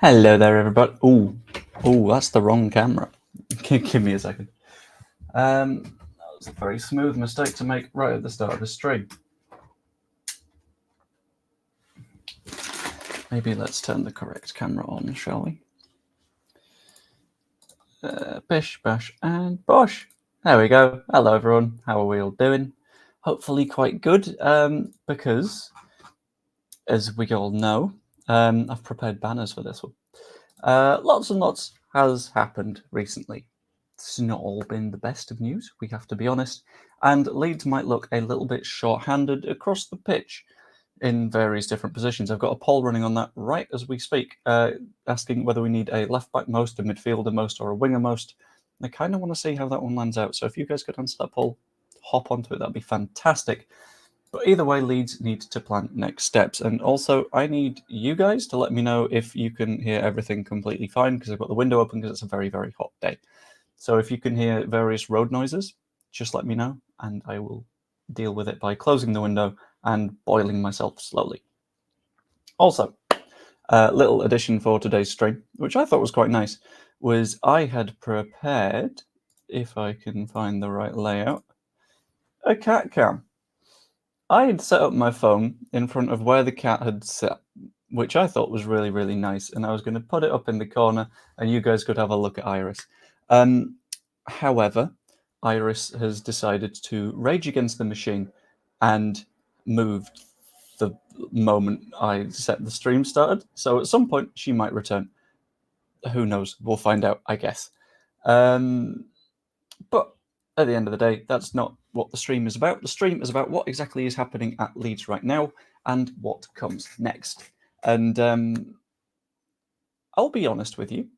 Hello there, everybody. Oh, that's the wrong camera. Give me a second. That was a very smooth mistake to make right at the start of the stream. Maybe let's turn the correct camera on, shall we? Bish, bash, and bosh. There we go. Hello, everyone. How are we all doing? Hopefully quite good, because, as we all know, I've prepared banners for this one. Lots and lots has happened recently. It's not all been the best of news, we have to be honest, and Leeds might look a little bit short-handed across the pitch in various different positions. I've got a poll running on that right as we speak, asking whether we need a left-back most, a midfielder most, or a winger most. I kind of want to see how that one lands out, so if you guys could answer that poll, hop onto it, that'd be fantastic. But either way, Leeds need to plan next steps. And also, I need you guys to let me know if you can hear everything completely fine, because I've got the window open because it's a very, very hot day. So if you can hear various road noises, just let me know, and I will deal with it by closing the window and boiling myself slowly. Also, a little addition for today's stream, which I thought was quite nice, was I had prepared, if I can find the right layout, a cat cam. I had set up my phone in front of where the cat had sat, which I thought was really, really nice, and I was going to put it up in the corner, and you guys could have a look at Iris. However, Iris has decided to rage against the machine and moved the moment I set the stream started, so at some point she might return. Who knows? We'll find out, I guess. But at the end of the day, that's not what the stream is about. The stream is about what exactly is happening at Leeds right now and what comes next. And I'll be honest with you.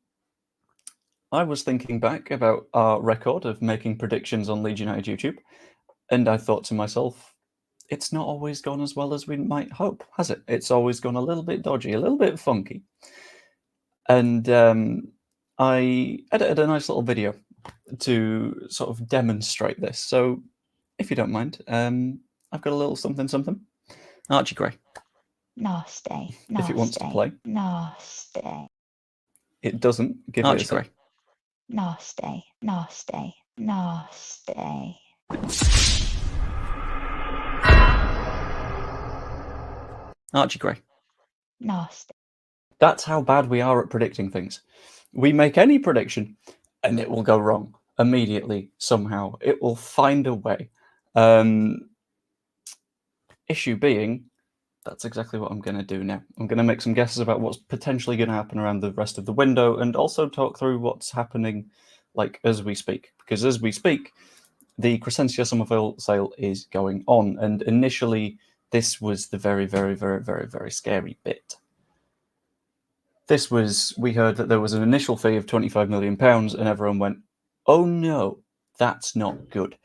I was thinking back about our record of making predictions on Leeds United YouTube, and I thought to myself, it's not always gone as well as we might hope, has it? It's always gone a little bit dodgy, a little bit funky. And I edited a nice little video to sort of demonstrate this. So if you don't mind, I've got a little something. Archie Gray. Nasty. If it wants to play. Nasty. It doesn't. Give Archie it a Gray. Nasty. Archie Gray. Nasty. That's how bad we are at predicting things. We make any prediction and it will go wrong immediately, somehow. It will find a way. Issue being, that's exactly what I'm going to do now. I'm going to make some guesses about what's potentially going to happen around the rest of the window and also talk through what's happening like as we speak. Because as we speak, the Crysencio Summerville sale is going on. And initially, this was the very, very, very, very, very scary bit. This was, we heard that there was an initial fee of £25 million and everyone went, oh no, that's not good.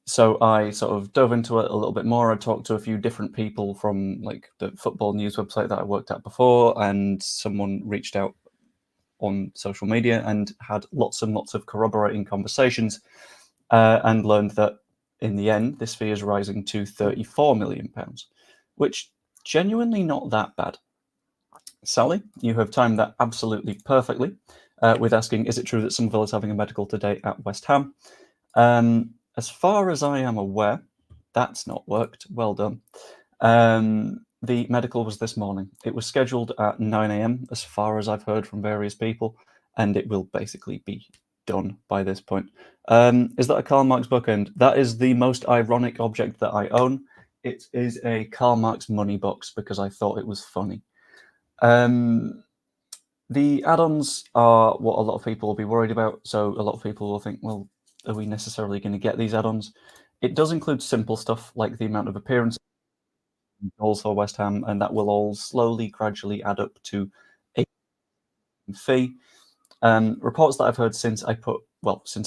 So I sort of dove into it a little bit more. I talked to a few different people from like the football news website that I worked at before, and someone reached out on social media and had lots and lots of corroborating conversations and learned that in the end, this fee is rising to £34 million, which genuinely not that bad. Sally, you have timed that absolutely perfectly with asking, is it true that Summerville is having a medical today at West Ham? As far as I am aware, that's not worked. Well done. The medical was this morning. It was scheduled at 9 AM, as far as I've heard from various people, and it will basically be done by this point. Is that a Karl Marx bookend? That is the most ironic object that I own. It is a Karl Marx money box because I thought it was funny. The add-ons are what a lot of people will be worried about. So a lot of people will think, well, are we necessarily going to get these add-ons? It does include simple stuff like the amount of appearances, goals for West Ham, and that will all slowly, gradually add up to a fee. Reports that I've heard since I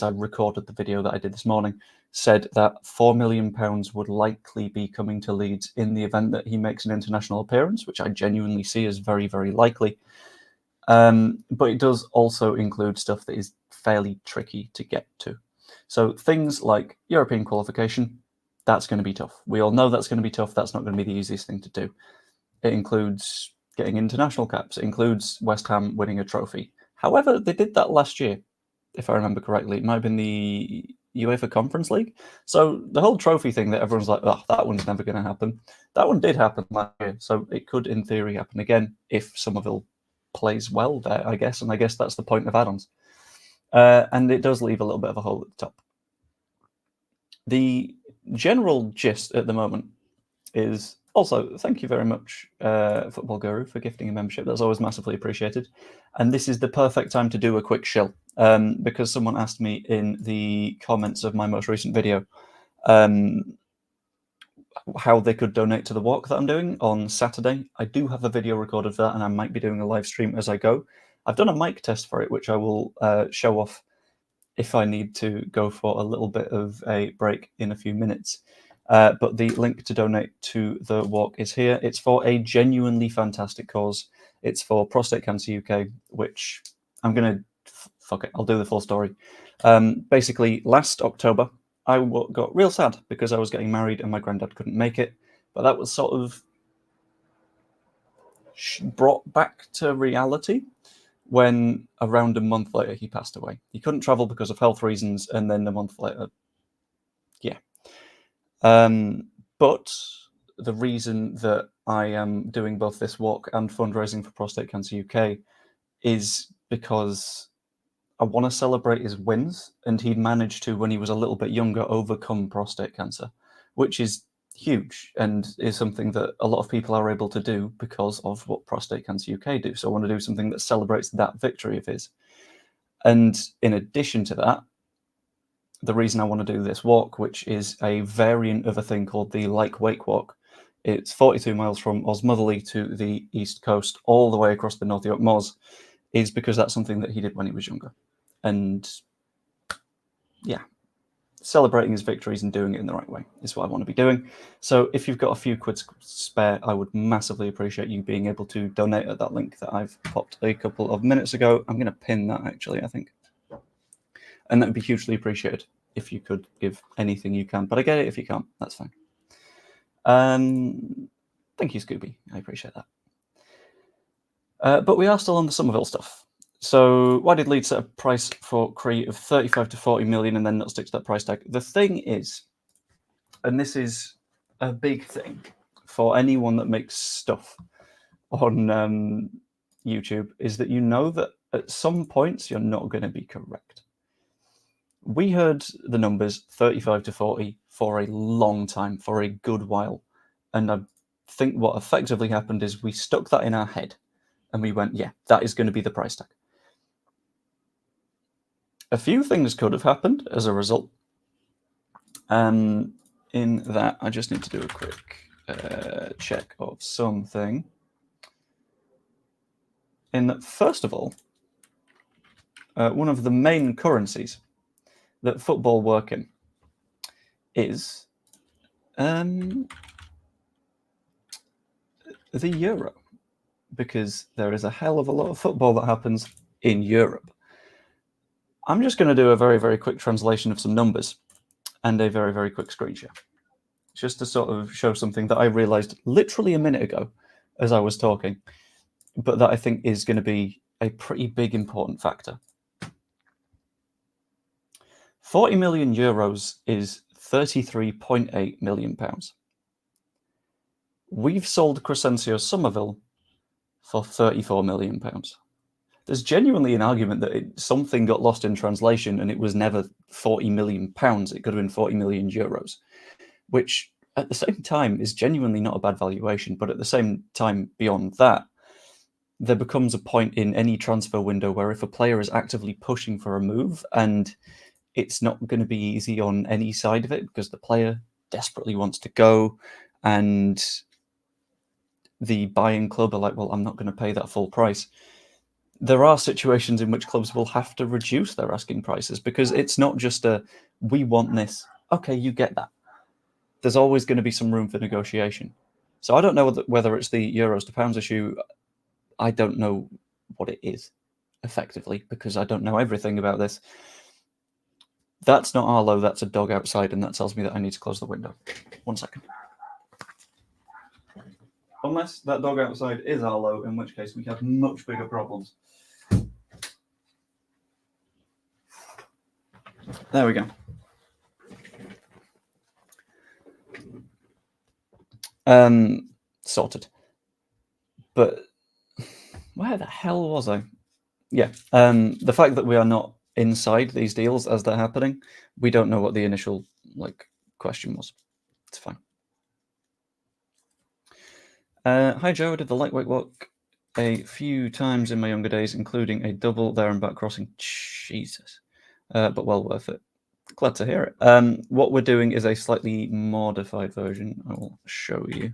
recorded the video that I did this morning said that £4 million would likely be coming to Leeds in the event that he makes an international appearance, which I genuinely see as very, very likely. But it does also include stuff that is fairly tricky to get to. So things like European qualification, that's going to be tough. We all know that's going to be tough. That's not going to be the easiest thing to do. It includes getting international caps. It includes West Ham winning a trophy. However, they did that last year, if I remember correctly. It might have been the UEFA Conference League. So the whole trophy thing that everyone's like, oh, that one's never going to happen. That one did happen last year. So it could, in theory, happen again if Summerville plays well there, I guess. And I guess that's the point of add-ons. And it does leave a little bit of a hole at the top. The general gist at the moment is also, thank you very much, Football Guru, for gifting a membership. That's always massively appreciated. And this is the perfect time to do a quick shill, because someone asked me in the comments of my most recent video how they could donate to the walk that I'm doing on Saturday. I do have a video recorded for that, and I might be doing a live stream as I go. I've done a mic test for it, which I will show off if I need to go for a little bit of a break in a few minutes. But the link to donate to the walk is here. It's for a genuinely fantastic cause. It's for Prostate Cancer UK, which I'm going to... Fuck it, I'll do the full story. Basically, last October, I got real sad because I was getting married and my granddad couldn't make it. But that was sort of brought back to reality when around a month later he passed away. He couldn't travel because of health reasons, and then a month later, yeah. But the reason that I am doing both this walk and fundraising for Prostate Cancer UK is because I want to celebrate his wins, and he'd managed to, when he was a little bit younger, overcome prostate cancer, which is huge and is something that a lot of people are able to do because of what Prostate Cancer UK do. So I want to do something that celebrates that victory of his. And in addition to that, the reason I want to do this walk, which is a variant of a thing called the Like Wake Walk, it's 42 miles from Osmotherley to the east coast, all the way across the North York Moors, is because that's something that he did when he was younger. And yeah, celebrating his victories and doing it in the right way is what I want to be doing. So if you've got a few quid spare, I would massively appreciate you being able to donate at that link that I've popped a couple of minutes ago. I'm going to pin that, actually, I think. And that would be hugely appreciated if you could give anything you can. But I get it if you can't. That's fine. Thank you, Scooby. I appreciate that. But we are still on the Summerville stuff. So why did Leeds set a price for Cree of 35 to 40 million and then not stick to that price tag? The thing is, and this is a big thing for anyone that makes stuff on YouTube, is that you know that at some points you're not going to be correct. We heard the numbers 35 to 40 for a long time, for a good while. And I think what effectively happened is we stuck that in our head and we went, yeah, that is going to be the price tag. A few things could have happened as a result. In that, I just need to do a quick check of something. In that, first of all, one of the main currencies that football work in is the euro, because there is a hell of a lot of football that happens in Europe. I'm just going to do a very, very quick translation of some numbers and a very, very quick screen share, just to sort of show something that I realized literally a minute ago as I was talking, but that I think is going to be a pretty big important factor. 40 million euros is 33.8 million pounds. We've sold Crysencio Summerville for 34 million pounds. There's genuinely an argument that something got lost in translation and it was never 40 million pounds. It could have been 40 million euros, which at the same time is genuinely not a bad valuation. But at the same time, beyond that, there becomes a point in any transfer window where if a player is actively pushing for a move and it's not going to be easy on any side of it because the player desperately wants to go and the buying club are like, well, I'm not going to pay that full price. There are situations in which clubs will have to reduce their asking prices because it's not just a, we want this. Okay, you get that. There's always going to be some room for negotiation. So I don't know whether it's the euros to pounds issue. I don't know what it is, effectively, because I don't know everything about this. That's not Arlo, that's a dog outside, and that tells me that I need to close the window. 1 second. Unless that dog outside is Arlo, in which case we have much bigger problems. There we go. Sorted. But where the hell was I? Yeah. The fact that we are not inside these deals as they're happening, we don't know what the initial question was. It's fine. Hi Joe, I did the lightweight walk a few times in my younger days, including a double there and back crossing. Jesus. But well worth it. Glad to hear it. What we're doing is a slightly modified version. I will show you.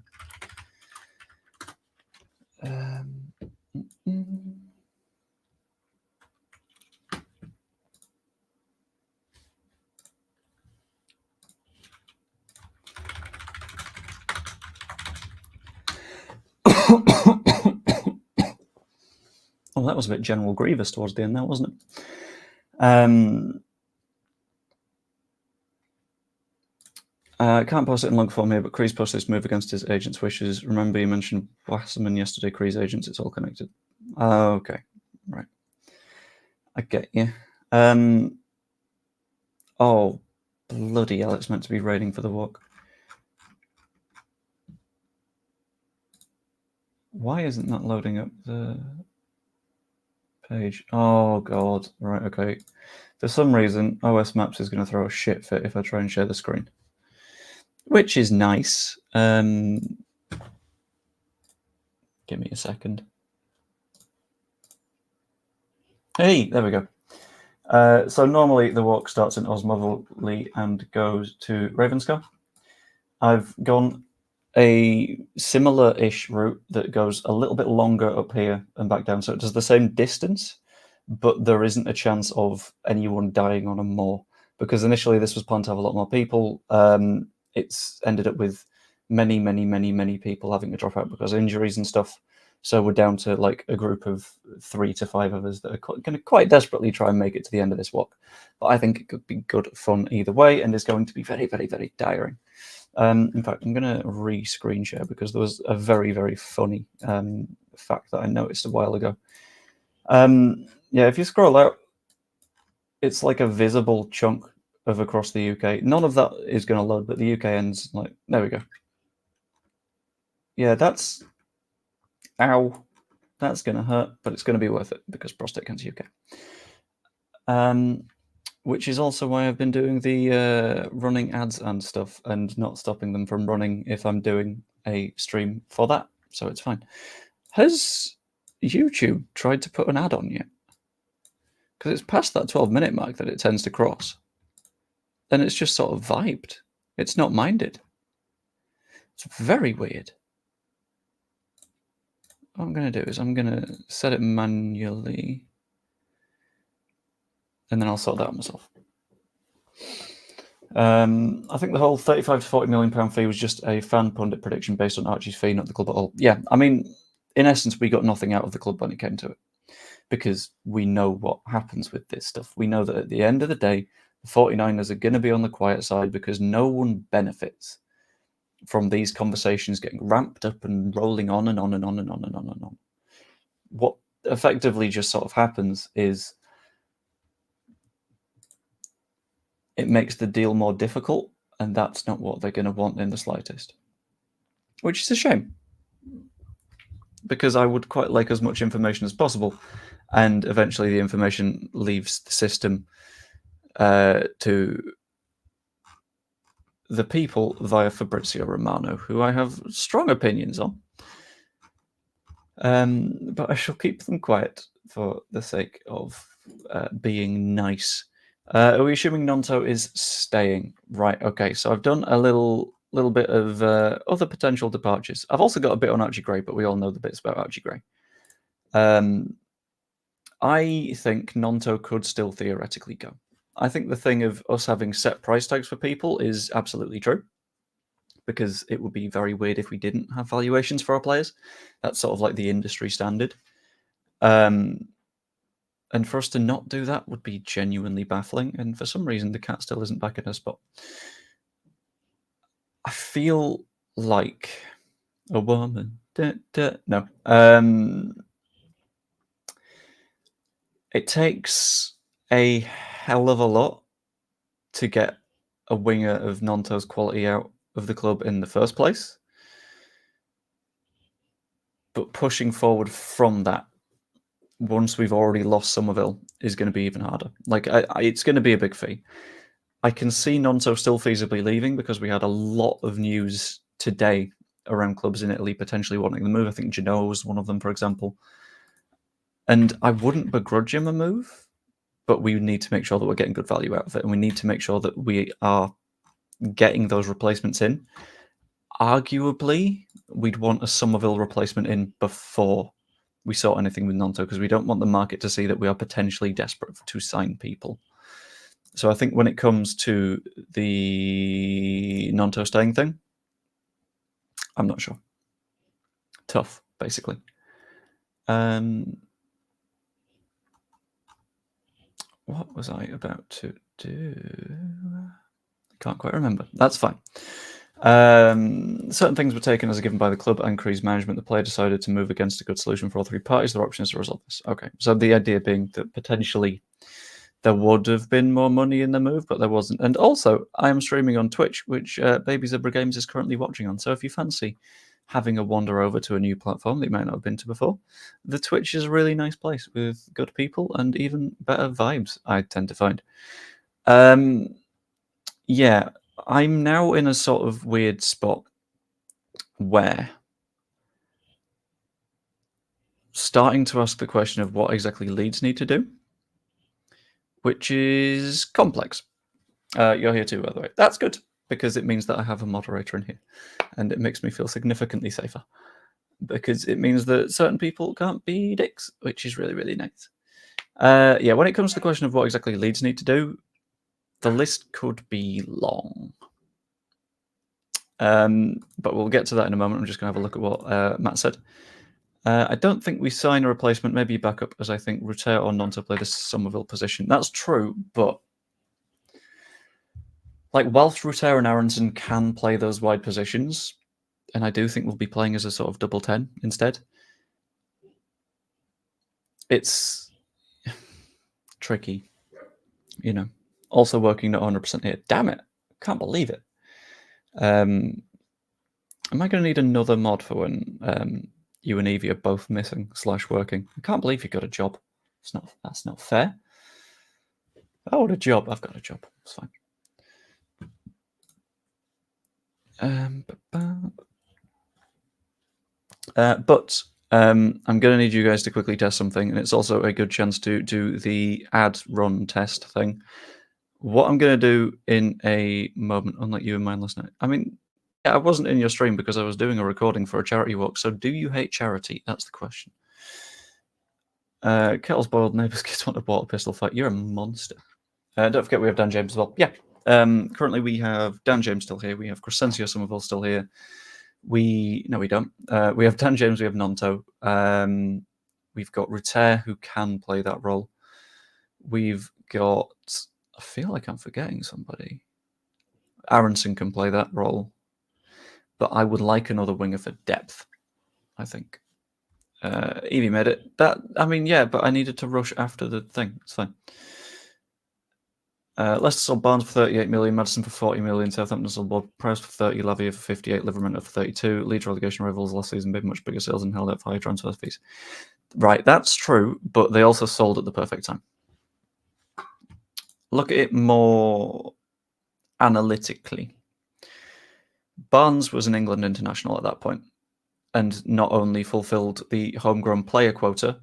Oh, that was a bit General Grievous towards the end there, wasn't it? Can't post it in long form here, but Cry's posted this move against his agent's wishes. Remember you mentioned Wasserman yesterday, Cry's agents, it's all connected. Okay, right. I get you. Oh, bloody hell, it's meant to be raiding for the walk. Why isn't that loading up the page? Oh, God. Right, okay. For some reason, OS Maps is going to throw a shit fit if I try and share the screen. Which is nice. Give me a second. Hey, there we go. So normally the walk starts in Osmoville and goes to Ravenscar. I've gone a similar-ish route that goes a little bit longer up here and back down. So it does the same distance, but there isn't a chance of anyone dying on a moor. Because initially this was planned to have a lot more people. It's ended up with many people having to drop out because of injuries and stuff. So we're down to like a group of 3 to 5 of us that are going to quite desperately try and make it to the end of this walk. But I think it could be good fun either way and is going to be very tiring. In fact, I'm going to re-screen share because there was a very funny fact that I noticed a while ago. Yeah, if you scroll out, it's like a visible chunk of across the UK. None of that is going to load, but the UK ends like, there we go. Yeah, that's, ow, that's going to hurt, but it's going to be worth it because Prostate Cancer UK. Which is also why I've been doing the running ads and stuff and not stopping them from running if I'm doing a stream for that. So it's fine. Has YouTube tried to put an ad on yet? Because it's past that 12-minute mark that it tends to cross. Then it's just sort of vibed. It's not minded. It's very weird. What I'm going to do is I'm going to set it manually. And then I'll sort that out myself. I think the whole £35 to £40 million fee was just a fan pundit prediction based on Archie's fee, not the club at all. Yeah, I mean, in essence, we got nothing out of the club when it came to it. Because we know what happens with this stuff. We know that at the end of the day, the 49ers are going to be on the quiet side because no one benefits from these conversations getting ramped up and rolling on and on and on and on and on and on. What effectively just sort of happens is it makes the deal more difficult, and that's not what they're going to want in the slightest. Which is a shame. Because I would quite like as much information as possible, and eventually the information leaves the system to the people via Fabrizio Romano, who I have strong opinions on. But I shall keep them quiet for the sake of being nice. Are we assuming Nonto is staying? Right, okay, so I've done a little bit of other potential departures. I've also got a bit on Archie Gray, but we all know the bits about Archie Gray. I think Nonto could still theoretically go. I think the thing of us having set price tags for people is absolutely true, because it would be very weird if we didn't have valuations for our players. That's sort of like the industry standard. And for us to not do that would be genuinely baffling. And for some reason, the cat still isn't back in her spot. I feel like A woman. No. It takes a hell of a lot to get a winger of Nanto's quality out of the club in the first place. But pushing forward from that, once we've already lost Summerville, is going to be even harder. Like, it's going to be a big fee. I can see Nonto still feasibly leaving because we had a lot of news today around clubs in Italy potentially wanting the move. I think Genoa was one of them, for example. And I wouldn't begrudge him a move, but we need to make sure that we're getting good value out of it. And we need to make sure that we are getting those replacements in. Arguably, we'd want a Summerville replacement in before we sort anything with Nonto, because we don't want the market to see that we are potentially desperate to sign people. So I think when it comes to the Nonto staying thing, I'm not sure. Tough, basically. What was I about to do? I can't quite remember. That's fine. Certain things were taken as a given by the club and Cry's management. The player decided to move against a good solution for all three parties. Their option is to resolve this. Okay, so the idea being that potentially there would have been more money in the move, but there wasn't. And also, I am streaming on Twitch, which Baby Zebra Games is currently watching on. So if you fancy having a wander over to a new platform that you might not have been to before, the Twitch is a really nice place with good people and even better vibes, I tend to find. Yeah, I'm now in a sort of weird spot where starting to ask the question of what exactly Leeds need to do, which is complex. You're here too, by the way. That's good, because it means that I have a moderator in here, and it makes me feel significantly safer, because it means that certain people can't be dicks, which is really, really nice. Yeah, when it comes to the question of what exactly Leeds need to do, the list could be long. But we'll get to that in a moment. I'm just going to have a look at what Matt said. I don't think we sign a replacement, maybe a backup, as I think Rutter or Nonto play the Summerville position. That's true, but like whilst Rutter and Aronson can play those wide positions, and I do think we'll be playing as a sort of double 10 instead, it's tricky, you know. Also working not 100% here. Damn it. Can't believe it. Am I going to need another mod for when you and Evie are both missing / working? I can't believe you got a job. That's not fair. Oh, what a job. I've got a job. It's fine. But I'm going to need you guys to quickly test something, and it's also a good chance to do the ad run test thing. What I'm going to do in a moment, unlike you and mine last night. I mean, yeah, I wasn't in your stream because I was doing a recording for a charity walk. So do you hate charity? That's the question. Kettle's boiled, neighbours kids want a water pistol fight. You're a monster. Don't forget we have Dan James as well. Yeah. Currently we have Dan James still here. We have Crysencio Summerville still here. No, we don't. We have Dan James. We have Nonto. We've got Rutter, who can play that role. We've got. I feel like I'm forgetting somebody. Aronson can play that role, but I would like another winger for depth, I think. Evie made it. I mean, yeah, but I needed to rush after the thing. It's fine. Leicester sold Barnes for 38 million, Madison for 40 million, Southampton sold Ward Prowse for 30, Lavia for 58, Livermore for 32. Leeds relegation rivals last season made much bigger sales and held out for higher transfer fees. Right, that's true, but they also sold at the perfect time. Look at it more analytically. Barnes was an England international at that point, and not only fulfilled the homegrown player quota,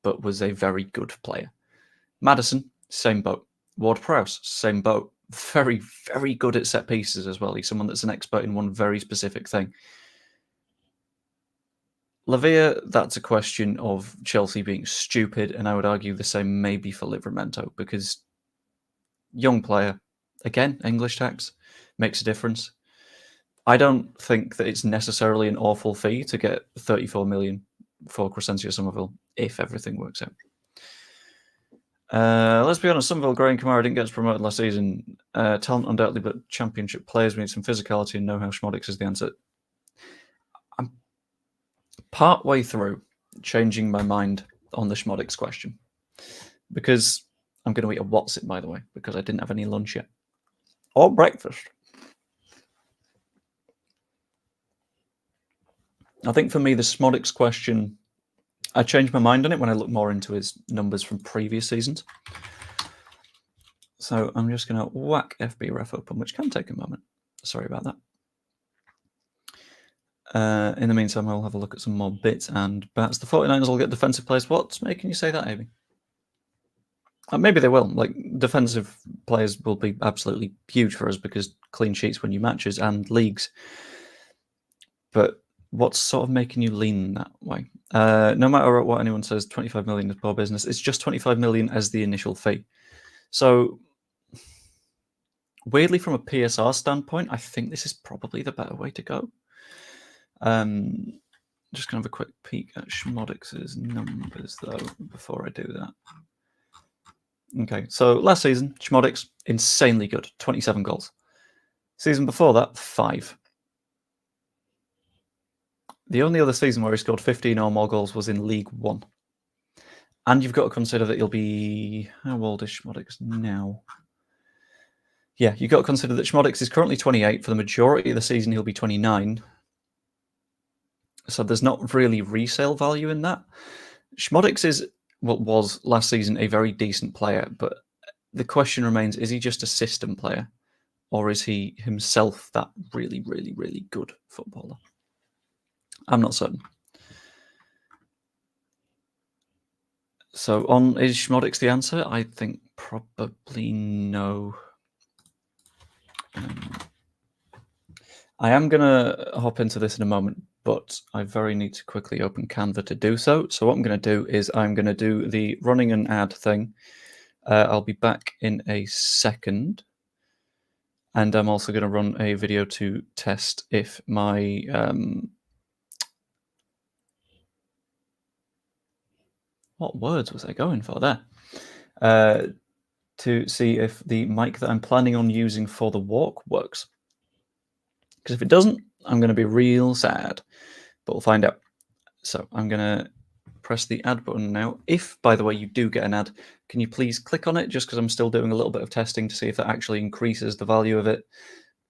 but was a very good player. Madison, same boat. Ward Prowse, same boat. Very, very good at set pieces as well. He's someone that's an expert in one very specific thing. Lavia, that's a question of Chelsea being stupid, and I would argue the same maybe for Livramento, because young player, again, English tax, makes a difference. I don't think that it's necessarily an awful fee to get 34 million for Crysencio Summerville if everything works out. Let's be honest, Summerville, Gray and Kamara didn't get us promoted last season. Talent undoubtedly, but championship players, we need some physicality and know how Schmodix is the answer. I'm partway through changing my mind on the Schmodix question because I'm going to eat a what's it, by the way, because I didn't have any lunch yet or breakfast. I think for me, the Schmodix question, I changed my mind on it when I looked more into his numbers from previous seasons. So I'm just going to whack FB Ref open, which can take a moment. Sorry about that. In the meantime, I'll have a look at some more bits, and perhaps the 49ers will get defensive players. What's making you say that, Amy? Maybe they will. Like, defensive players will be absolutely huge for us because clean sheets win you matches and leagues. But what's sort of making you lean that way? No matter what anyone says, 25 million is poor business. It's just 25 million as the initial fee. So, weirdly, from a PSR standpoint, I think this is probably the better way to go. Just gonna have a quick peek at Schmodix's numbers, though, before I do that. Okay, so last season, Schmodix, insanely good, 27 goals. Season before that, 5. The only other season where he scored 15 or more goals was in League One. And you've got to consider that he'll be... How old is Schmodix now? Yeah, you've got to consider that Schmodix is currently 28. For the majority of the season, he'll be 29. So there's not really resale value in that. Schmodix is what was last season a very decent player, but the question remains, is he just a system player? Or is he himself that really, really, really good footballer? I'm not certain. So is Schmodix the answer? I think probably no. I am going to hop into this in a moment, but I very need to quickly open Canva to do so. So what I'm going to do is I'm going to do the running an ad thing. I'll be back in a second. And I'm also going to run a video to test if my... what words was I going for there? To see if the mic that I'm planning on using for the walk works. Because if it doesn't, I'm going to be real sad. But we'll find out. So I'm going to press the add button now. If, by the way, you do get an ad, can you please click on it? Just because I'm still doing a little bit of testing to see if that actually increases the value of it.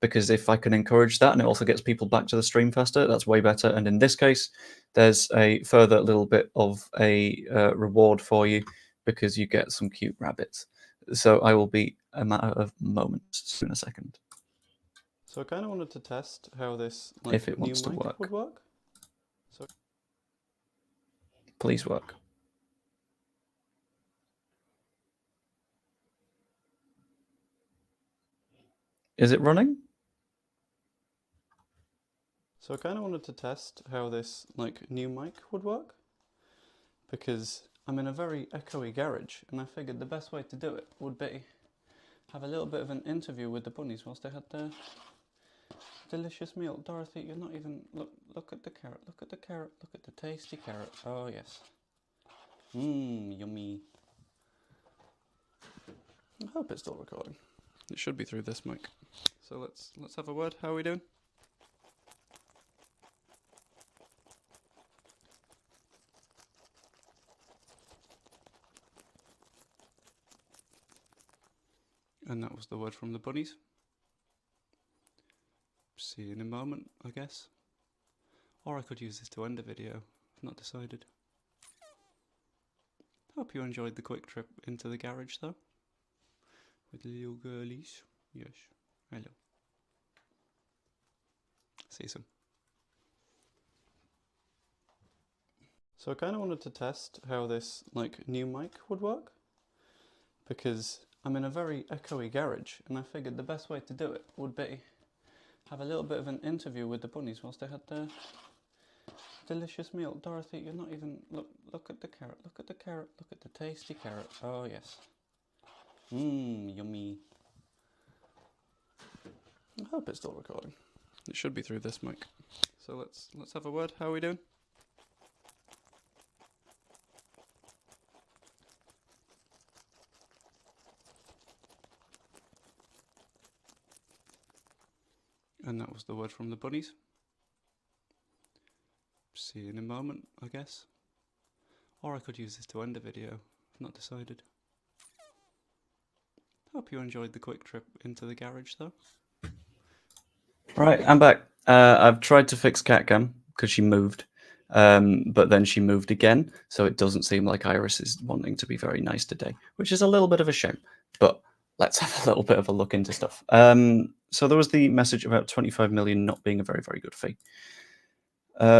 Because if I can encourage that and it also gets people back to the stream faster, that's way better. And in this case, there's a further little bit of a reward for you because you get some cute rabbits. So I will be a matter of moments in a second. So I kind of wanted to test how this if it wants to work. would work. So please work. Is it running? So I kind of wanted to test how this new mic would work because I'm in a very echoey garage and I figured the best way to do it would be have a little bit of an interview with the bunnies whilst they had their delicious meal. Dorothy, you're not even... Look at the carrot, look at the carrot, look at the tasty carrot. Oh yes. Mmm, yummy. I hope it's still recording. It should be through this mic. So let's have a word. How are we doing? And that was the word from the bunnies. See you in a moment, I guess. Or I could use this to end the video. I've not decided. Hope you enjoyed the quick trip into the garage though. With the little girlies. Yes. Hello. See you soon. So I kind of wanted to test how this new mic would work because I'm in a very echoey garage and I figured the best way to do it would be have a little bit of an interview with the bunnies whilst they had their delicious meal. Dorothy, you're not even... Look at the carrot, look at the carrot, look at the tasty carrot. Oh yes. Mmm, yummy. I hope it's still recording. It should be through this mic. So let's have a word. How are we doing? And that was the word from the bunnies. See see in a moment, I guess. Or I could use this to end a video. I've not decided. Hope you enjoyed the quick trip into the garage, though. Right, I'm back. I've tried to fix CatCam because she moved, but then she moved again, so it doesn't seem like Iris is wanting to be very nice today, which is a little bit of a shame. But let's have a little bit of a look into stuff. So there was the message about 25 million not being a very, very good fee,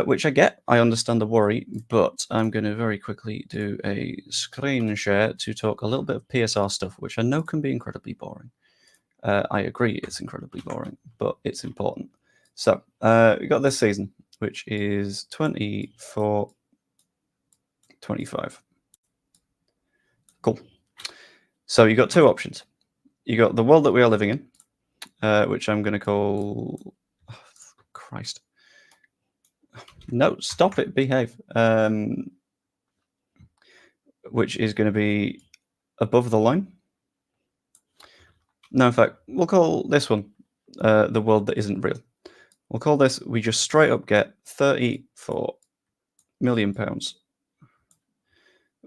which I get. I understand the worry, but I'm going to very quickly do a screen share to talk a little bit of PSR stuff, which I know can be incredibly boring. I agree it's incredibly boring, but it's important. So we got this season, which is 24-25. Cool. So you got two options. You got the world that we are living in, which I'm going to call... Oh, Christ. No, stop it, behave. Which is going to be above the line. No, in fact, we'll call this one the world that isn't real. We'll call this, we just straight up get £34 million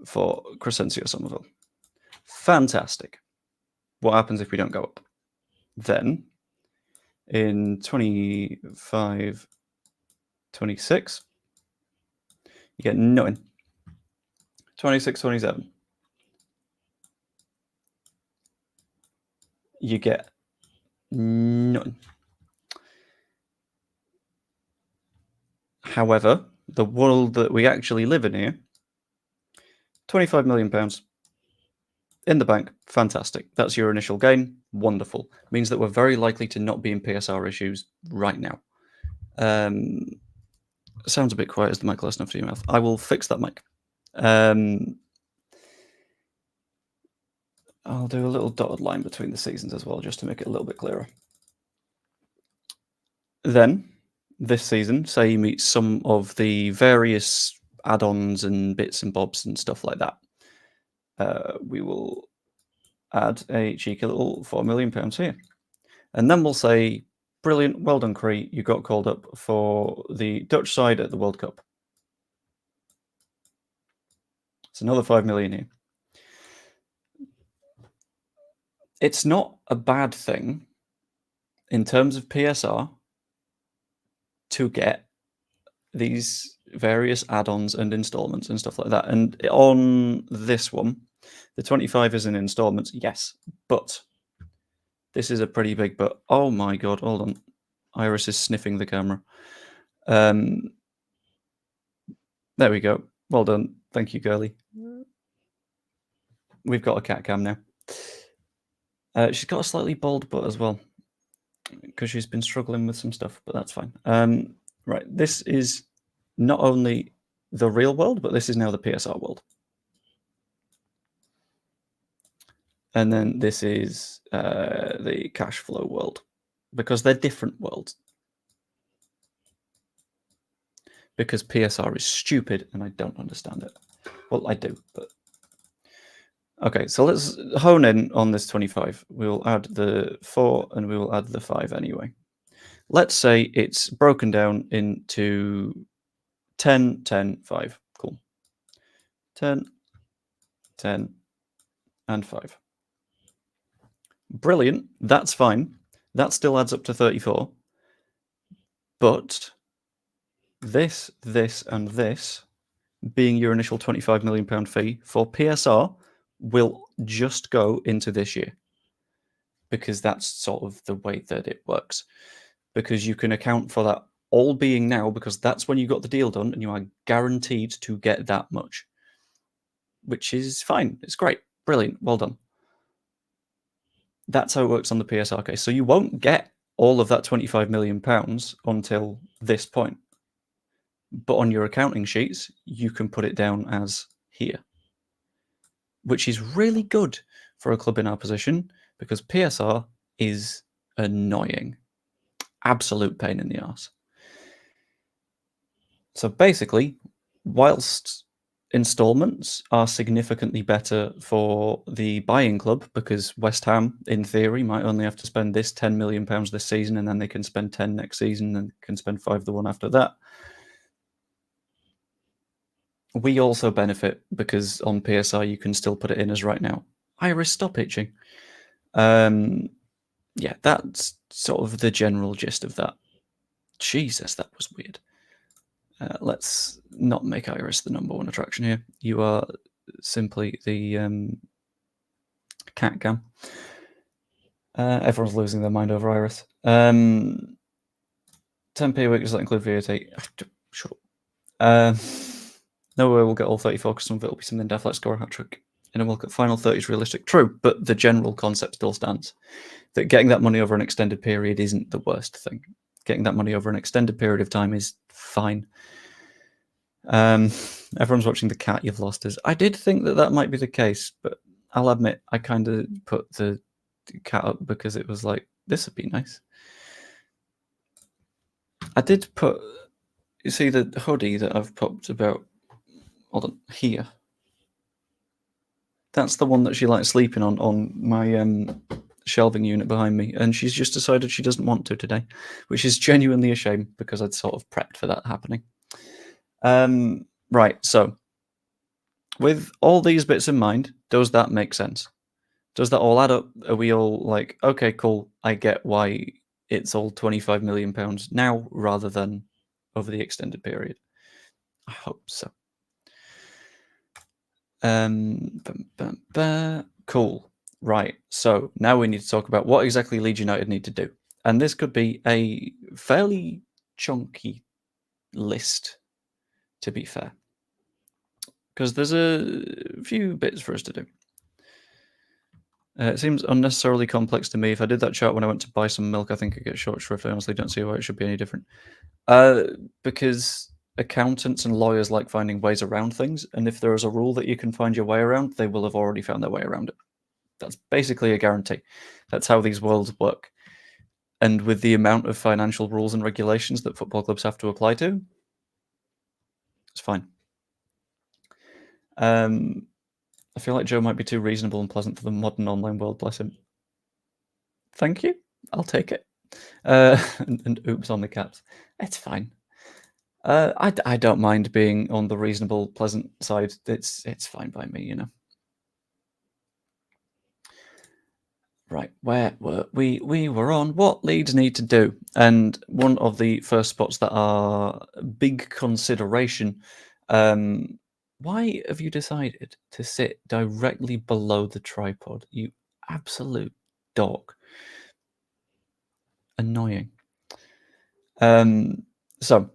for Crysencio Summerville. Fantastic. What happens if we don't go up? Then, in 25-26, you get nothing. 26-27. You get nothing. However, the world that we actually live in here, £25 million in the bank, fantastic. That's your initial gain, wonderful. Means that we're very likely to not be in PSR issues right now. Sounds a bit quiet. Is the mic close enough to your mouth? I will fix that mic. I'll do a little dotted line between the seasons as well, just to make it a little bit clearer. Then, this season, say you meet some of the various add-ons and bits and bobs and stuff like that. We will add a cheeky little £4 million here. And then we'll say, brilliant, well done, Cree, you got called up for the Dutch side at the World Cup. It's another £5 million here. It's not a bad thing in terms of PSR to get these various add-ons and installments and stuff like that. And on this one, the 25 is in installments, yes, but this is a pretty big but. Oh my god, hold on. Iris is sniffing the camera. There we go. Well done. Thank you, girlie. We've got a cat cam now. She's got a slightly bald butt as well, because she's been struggling with some stuff, but that's fine. Right, this is not only the real world, but this is now the PSR world. And then this is the cash flow world, because they're different worlds. Because PSR is stupid and I don't understand it. Well, I do, but... Okay, so let's hone in on this 25. We'll add the 4 and we will add the 5 anyway. Let's say it's broken down into 10, 10, 5. Cool. 10, 10, and 5. Brilliant. That's fine. That still adds up to 34. But this, and this, being your initial £25 million fee for PSR, will just go into this year. Because that's sort of the way that it works. Because you can account for that all being now, because that's when you got the deal done, and you are guaranteed to get that much. Which is fine. It's great. Brilliant. Well done. That's how it works on the PSR case. So you won't get all of that £25 million until this point. But on your accounting sheets, you can put it down as here. Which is really good for a club in our position, because PSR is annoying. Absolute pain in the arse. So basically, whilst installments are significantly better for the buying club, because West Ham, in theory, might only have to spend this £10 million this season, and then they can spend 10 next season, and can spend 5 the one after that. we also benefit because on PSI you can still put it in as right now. Iris, stop itching. Yeah, that's sort of the general gist of that. Jesus, that was weird. Let's not make Iris the number one attraction here. You are simply the cat cam. Everyone's losing their mind over Iris. 10p a week, does that include VAT? Shut up. No way we'll get all 34 because some of it will be something daft like score a hat-trick in a World Cup final. 30 is realistic. True, but the general concept still stands. That getting that money over an extended period isn't the worst thing. Getting that money over an extended period of time is fine. Everyone's watching the cat, you've lost us. I did think that might be the case, but I'll admit I kind of put the cat up because it was like, this would be nice. I did put, you see the hoodie that I've popped about, hold on, here. That's the one that she likes sleeping on my shelving unit behind me, and she's just decided she doesn't want to today, which is genuinely a shame because I'd sort of prepped for that happening. Right, so with all these bits in mind, does that make sense? Does that all add up? Are we all like, okay, cool, I get why it's all £25 million now rather than over the extended period? I hope so. Cool. Right, so now we need to talk about what exactly Leeds United need to do. And this could be a fairly chunky list, to be fair. Because there's a few bits for us to do. It seems unnecessarily complex to me. If I did that chart when I went to buy some milk, I think I'd get short shrift. I honestly don't see why it should be any different. Because accountants and lawyers like finding ways around things, and if there is a rule that you can find your way around, they will have already found their way around it. That's basically a guarantee. That's how these worlds work. And with the amount of financial rules and regulations that football clubs have to apply to, it's fine. I feel like Joe might be too reasonable and pleasant for the modern online world, bless him. Thank you. I'll take it. And oops on the caps. It's fine. I don't mind being on the reasonable, pleasant side. It's fine by me, you know. Right, where were we? We were on what Leeds need to do. And one of the first spots that are big consideration, why have you decided to sit directly below the tripod? You absolute dog. Annoying. So,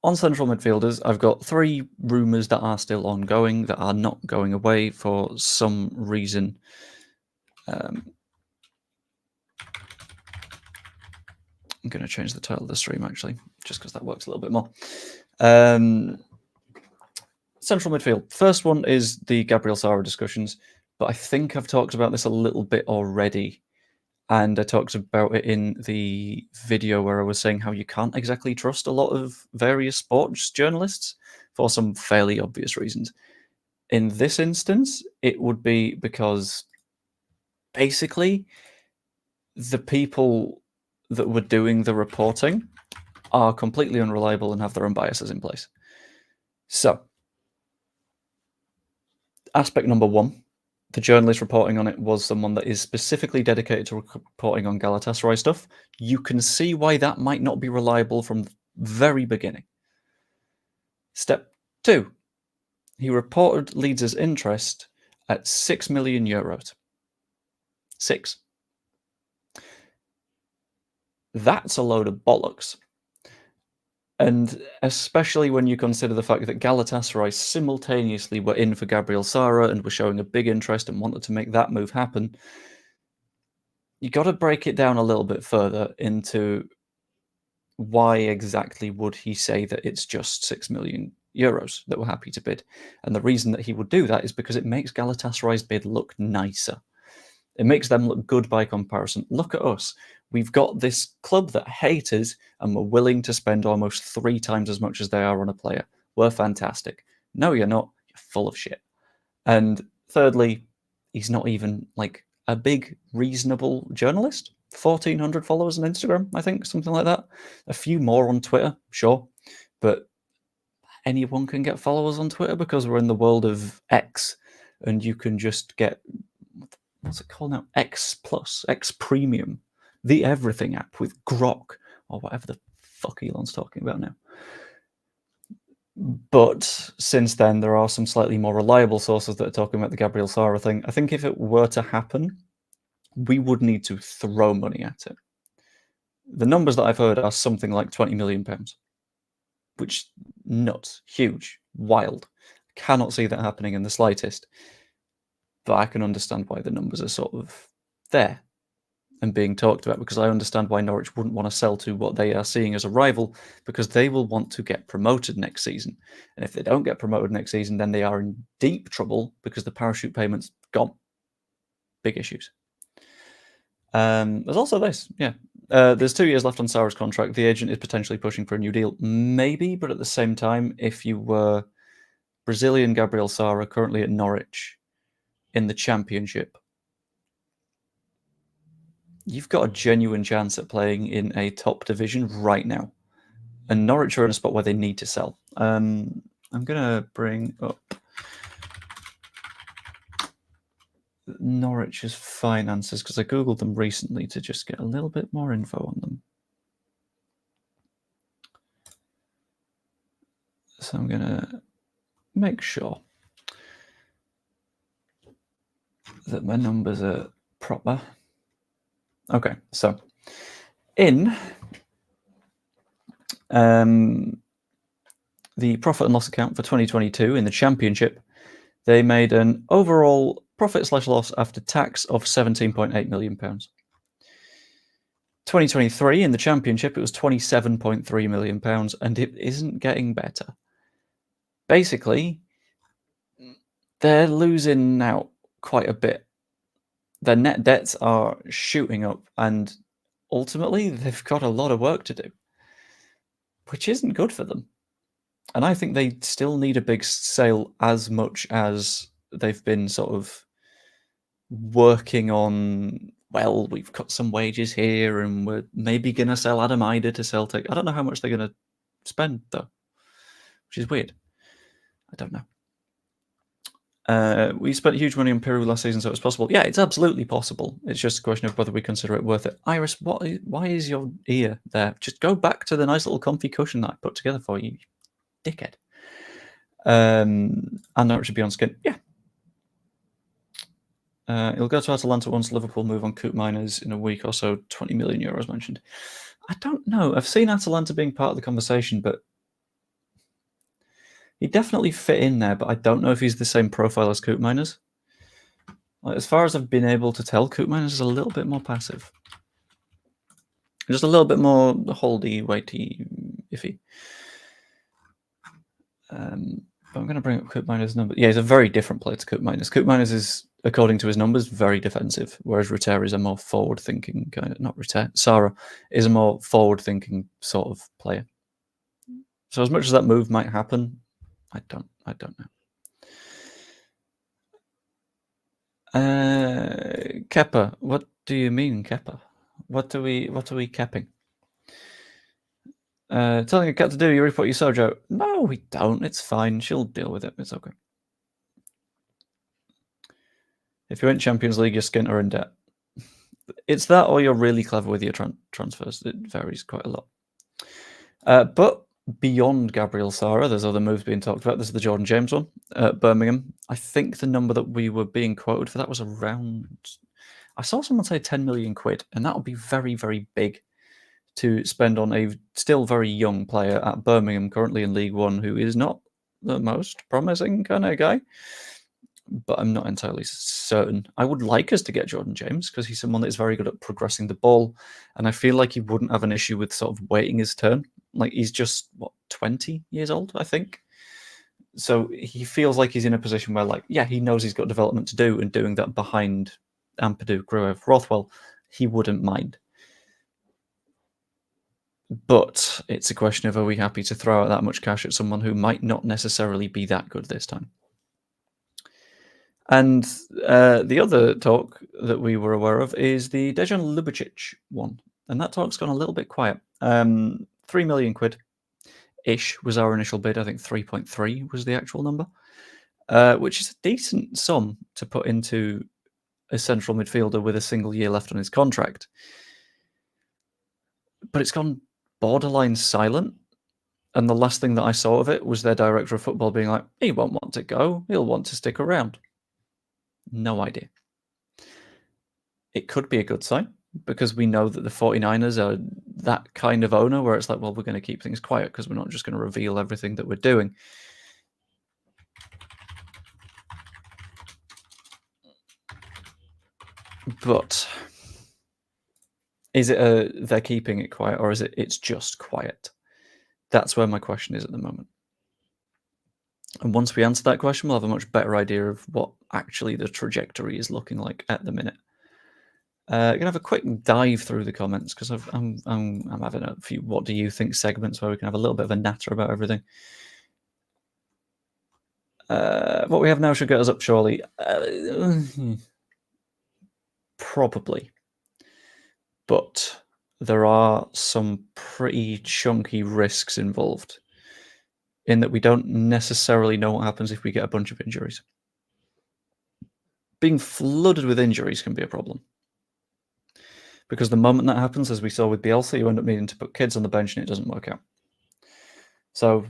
on central midfielders, I've got 3 rumours that are still ongoing, that are not going away for some reason. I'm going to change the title of the stream, actually, just because that works a little bit more. Central midfield. First one is the Gabriel Sara discussions, but I think I've talked about this a little bit already. And I talked about it in the video where I was saying how you can't exactly trust a lot of various sports journalists for some fairly obvious reasons. In this instance, it would be because basically the people that were doing the reporting are completely unreliable and have their own biases in place. So, aspect number 1. The journalist reporting on it was someone that is specifically dedicated to reporting on Galatasaray stuff. You can see why that might not be reliable from the very beginning. Step 2. He reported Leeds' interest at €6 million. 6. That's a load of bollocks. And especially when you consider the fact that Galatasaray simultaneously were in for Gabriel Sara and were showing a big interest and wanted to make that move happen, you got to break it down a little bit further into why exactly would he say that it's just €6 million that we're happy to bid. And the reason that he would do that is because it makes Galatasaray's bid look nicer. It makes them look good by comparison. Look at us. We've got this club that hate us and we're willing to spend almost 3 times as much as they are on a player. We're fantastic. No, you're not. You're full of shit. And thirdly, he's not even like a big, reasonable journalist. 1,400 followers on Instagram, I think, something like that. A few more on Twitter, sure. But anyone can get followers on Twitter because we're in the world of X, and you can just get, what's it called now? X Plus, X Premium, the everything app with Grok or whatever the fuck Elon's talking about now. But since then, there are some slightly more reliable sources that are talking about the Gabriel Sara thing. I think if it were to happen, we would need to throw money at it. The numbers that I've heard are something like £20 million, which nuts, huge, wild. Cannot see that happening in the slightest. But I can understand why the numbers are sort of there and being talked about, because I understand why Norwich wouldn't want to sell to what they are seeing as a rival, because they will want to get promoted next season. And if they don't get promoted next season, then they are in deep trouble because the parachute payment's gone. Big issues. There's also this, yeah. There's 2 years left on Sara's contract. The agent is potentially pushing for a new deal. Maybe, but at the same time, if you were Brazilian Gabriel Sara, currently at Norwich in the Championship, you've got a genuine chance at playing in a top division right now. And Norwich are in a spot where they need to sell. I'm going to bring up Norwich's finances because I Googled them recently to just get a little bit more info on them. So I'm going to make sure that my numbers are proper. Okay, so in the profit and loss account for 2022 in the Championship, they made an overall profit/loss after tax of £17.8 million. 2023 in the Championship, it was £27.3 million, and it isn't getting better. Basically, they're losing out quite a bit. Their net debts are shooting up, and ultimately, they've got a lot of work to do, which isn't good for them. And I think they still need a big sale as much as they've been sort of working on, well, we've got some wages here and we're maybe going to sell Adam Ida to Celtic. I don't know how much they're going to spend, though, which is weird. I don't know. We spent huge money on Peru last season, so it's possible. Yeah, it's absolutely possible. It's just a question of whether we consider it worth it. Iris, why is your ear there? Just go back to the nice little comfy cushion that I put together for you, dickhead. And Norwich should be on skin. Yeah. He'll go to Atalanta once Liverpool move on Coop Miners in a week or so. €20 million mentioned. I don't know. I've seen Atalanta being part of the conversation, but he definitely fit in there, but I don't know if he's the same profile as Coop Miners. Like, as far as I've been able to tell, Coop Miners is a little bit more passive. Just a little bit more holdy, weighty, iffy. I'm going to bring up Coop Miners' number. Yeah, he's a very different player to Coop Miners. Coop Miners is, according to his numbers, very defensive, whereas Ruteri is a more forward-thinking kind of, not Ruteri, Sara is a more forward-thinking sort of player. So as much as that move might happen, I don't know. Kepa, what do you mean, Kepa? What are we capping? Telling a cat to do, you report your Sojo. No, we don't. It's fine. She'll deal with it. It's okay. If you win Champions League, you're skint or in debt. It's that, or you're really clever with your transfers. It varies quite a lot. But beyond Gabriel Sara, there's other moves being talked about. This is the Jordan James one at Birmingham. I think the number that we were being quoted for that was around... I saw someone say 10 million quid, and that would be very, very big to spend on a still very young player at Birmingham, currently in League One, who is not the most promising kind of guy. But I'm not entirely certain. I would like us to get Jordan James because he's someone that is very good at progressing the ball, and I feel like he wouldn't have an issue with sort of waiting his turn. Like, he's just, 20 years old, I think? So he feels like he's in a position where, like, yeah, he knows he's got development to do, and doing that behind Ampadu, Gruev, Rothwell, he wouldn't mind. But it's a question of, are we happy to throw out that much cash at someone who might not necessarily be that good this time? And the other talk that we were aware of is the Dejan Ljubicic one. And that talk's gone a little bit quiet. 3 million quid. ish was our initial bid. I think 3.3 was the actual number, which is a decent sum to put into a central midfielder with a single year left on his contract. But it's gone borderline silent. And the last thing that I saw of it was their director of football being like, he won't want to go, he'll want to stick around. No idea. It could be a good sign, because we know that the 49ers are that kind of owner where it's like, well, we're going to keep things quiet because we're not just going to reveal everything that we're doing. But is it they're keeping it quiet, or is it's just quiet? That's where my question is at the moment. And once we answer that question, we'll have a much better idea of what actually the trajectory is looking like at the minute. Gonna have a quick dive through the comments because I'm having a few "what do you think" segments where we can have a little bit of a natter about everything. What we have now should get us up, surely. Probably, but there are some pretty chunky risks involved in that we don't necessarily know what happens if we get a bunch of injuries. Being flooded with injuries can be a problem. Because the moment that happens, as we saw with Bielsa, you end up needing to put kids on the bench and it doesn't work out. So,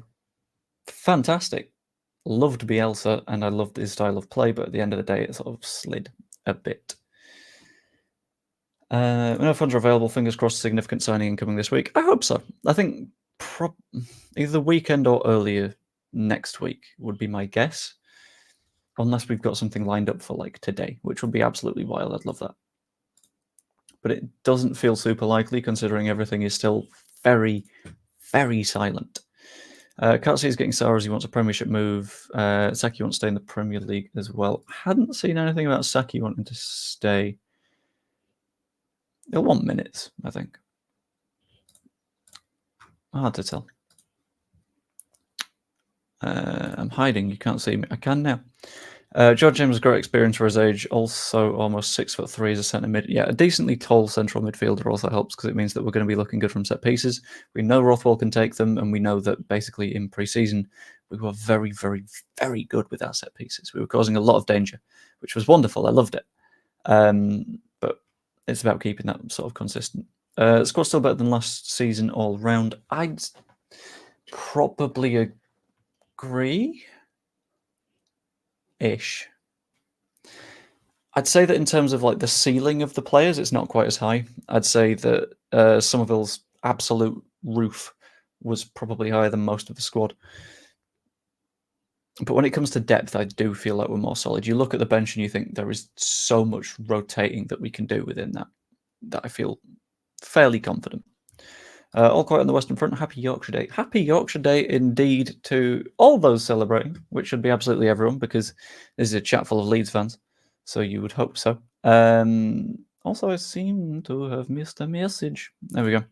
fantastic. Loved Bielsa and I loved his style of play, but at the end of the day, it sort of slid a bit. No funds are available. Fingers crossed, significant signing incoming this week. I hope so. I think either the weekend or earlier next week would be my guess. Unless we've got something lined up for like today, which would be absolutely wild. I'd love that. But it doesn't feel super likely considering everything is still very, very silent. Katsi is getting sour as he wants a Premiership move. Saki wants to stay in the Premier League as well. Hadn't seen anything about Saki wanting to stay. He'll want minutes, I think. Hard to tell. I'm hiding. You can't see me. I can now. George James has great experience for his age. Also, almost 6'3" as a centre mid. Yeah, a decently tall central midfielder also helps because it means that we're going to be looking good from set pieces. We know Rothwell can take them, and we know that basically in pre-season we were very, very, very good with our set pieces. We were causing a lot of danger, which was wonderful. I loved it. But it's about keeping that sort of consistent. Squad's still better than last season all round. I'd probably agree. Ish. I'd say that in terms of like the ceiling of the players, it's not quite as high. I'd say that Summerville's absolute roof was probably higher than most of the squad. But when it comes to depth, I do feel like we're more solid. You look at the bench and you think there is so much rotating that we can do within that I feel fairly confident. All quiet on the Western Front. Happy Yorkshire Day. Happy Yorkshire Day indeed to all those celebrating, which should be absolutely everyone because this is a chat full of Leeds fans, so you would hope so. Also, I seem to have missed a message. There we go.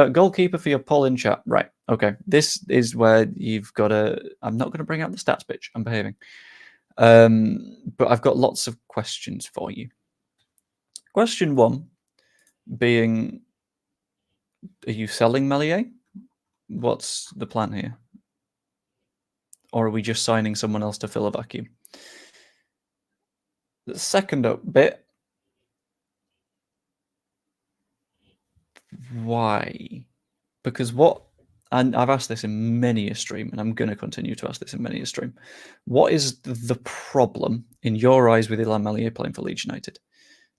Goalkeeper for your poll in chat. Right, okay. This is where you've got to... I'm not going to bring out the stats, bitch. I'm behaving. But I've got lots of questions for you. Question 1 being... Are you selling Melier? What's the plan here? Or are we just signing someone else to fill a vacuum? The second up bit. Why? Because what... And I've asked this in many a stream, and I'm going to continue to ask this in many a stream. What is the problem in your eyes with Illan Melier playing for Leeds United?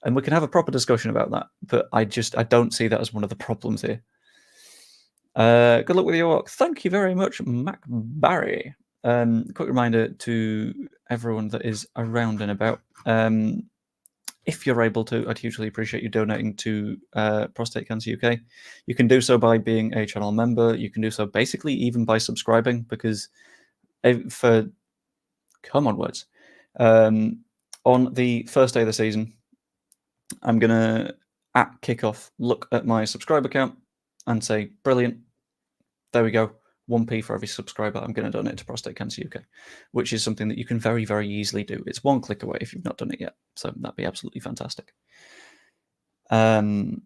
And we can have a proper discussion about that, but I don't see that as one of the problems here. Good luck with your work. Thank you very much, Mac Barry. Quick reminder to everyone that is around and about. If you're able to, I'd hugely appreciate you donating to Prostate Cancer UK. You can do so by being a channel member. You can do so basically even by subscribing, because for common words, on the first day of the season, I'm going to, at kickoff, look at my subscriber count and say, brilliant, there we go, 1p for every subscriber I'm going to donate to Prostate Cancer UK, which is something that you can very, very easily do. It's one click away if you've not done it yet, so that'd be absolutely fantastic. And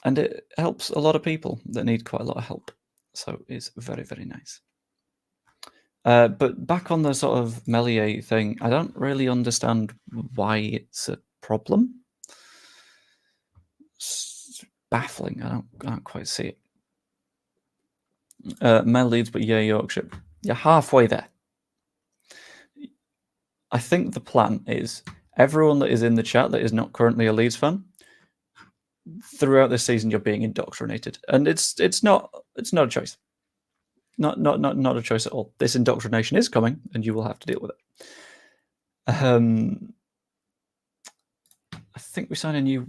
it helps a lot of people that need quite a lot of help. So it's very, very nice. But back on the sort of Melier thing, I don't really understand why it's a problem. It's baffling. I don't quite see it. Mel Leeds, but yeah, Yorkshire. You're halfway there. I think the plan is everyone that is in the chat that is not currently a Leeds fan, throughout this season you're being indoctrinated, and it's not a choice. Not a choice at all. This indoctrination is coming, and you will have to deal with it. I think we sign a new.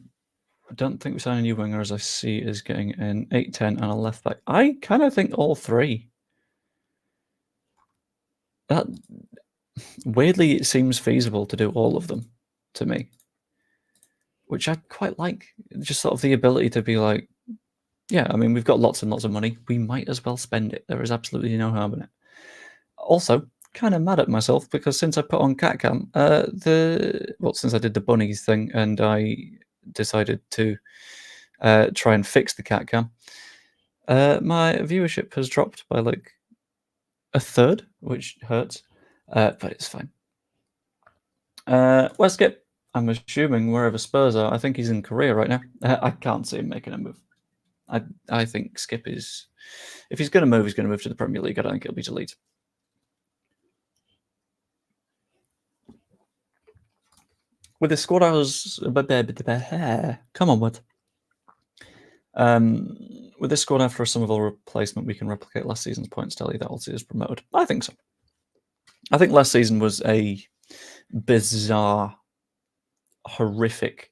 I don't think we sign a new winger, as I see is getting an 8-10 and a left back. I kind of think all three. That weirdly, it seems feasible to do all of them to me, which I quite like. Just sort of the ability to be like, yeah, I mean, we've got lots and lots of money. We might as well spend it. There is absolutely no harm in it. Also, kind of mad at myself because since I put on CatCam, since I did the bunnies thing and I decided to try and fix the CatCam, my viewership has dropped by like a third, which hurts, but it's fine. Skip, I'm assuming wherever Spurs are. I think he's in Korea right now. I can't see him making a move. I think Skip is, if he's going to move, he's going to move to the Premier League. I don't think it'll be to Leeds. With the squad, I was come on, Wood. With this squad after a Summerville replacement, we can replicate last season's points tally that also is promoted. I think so. I think last season was a bizarre, horrific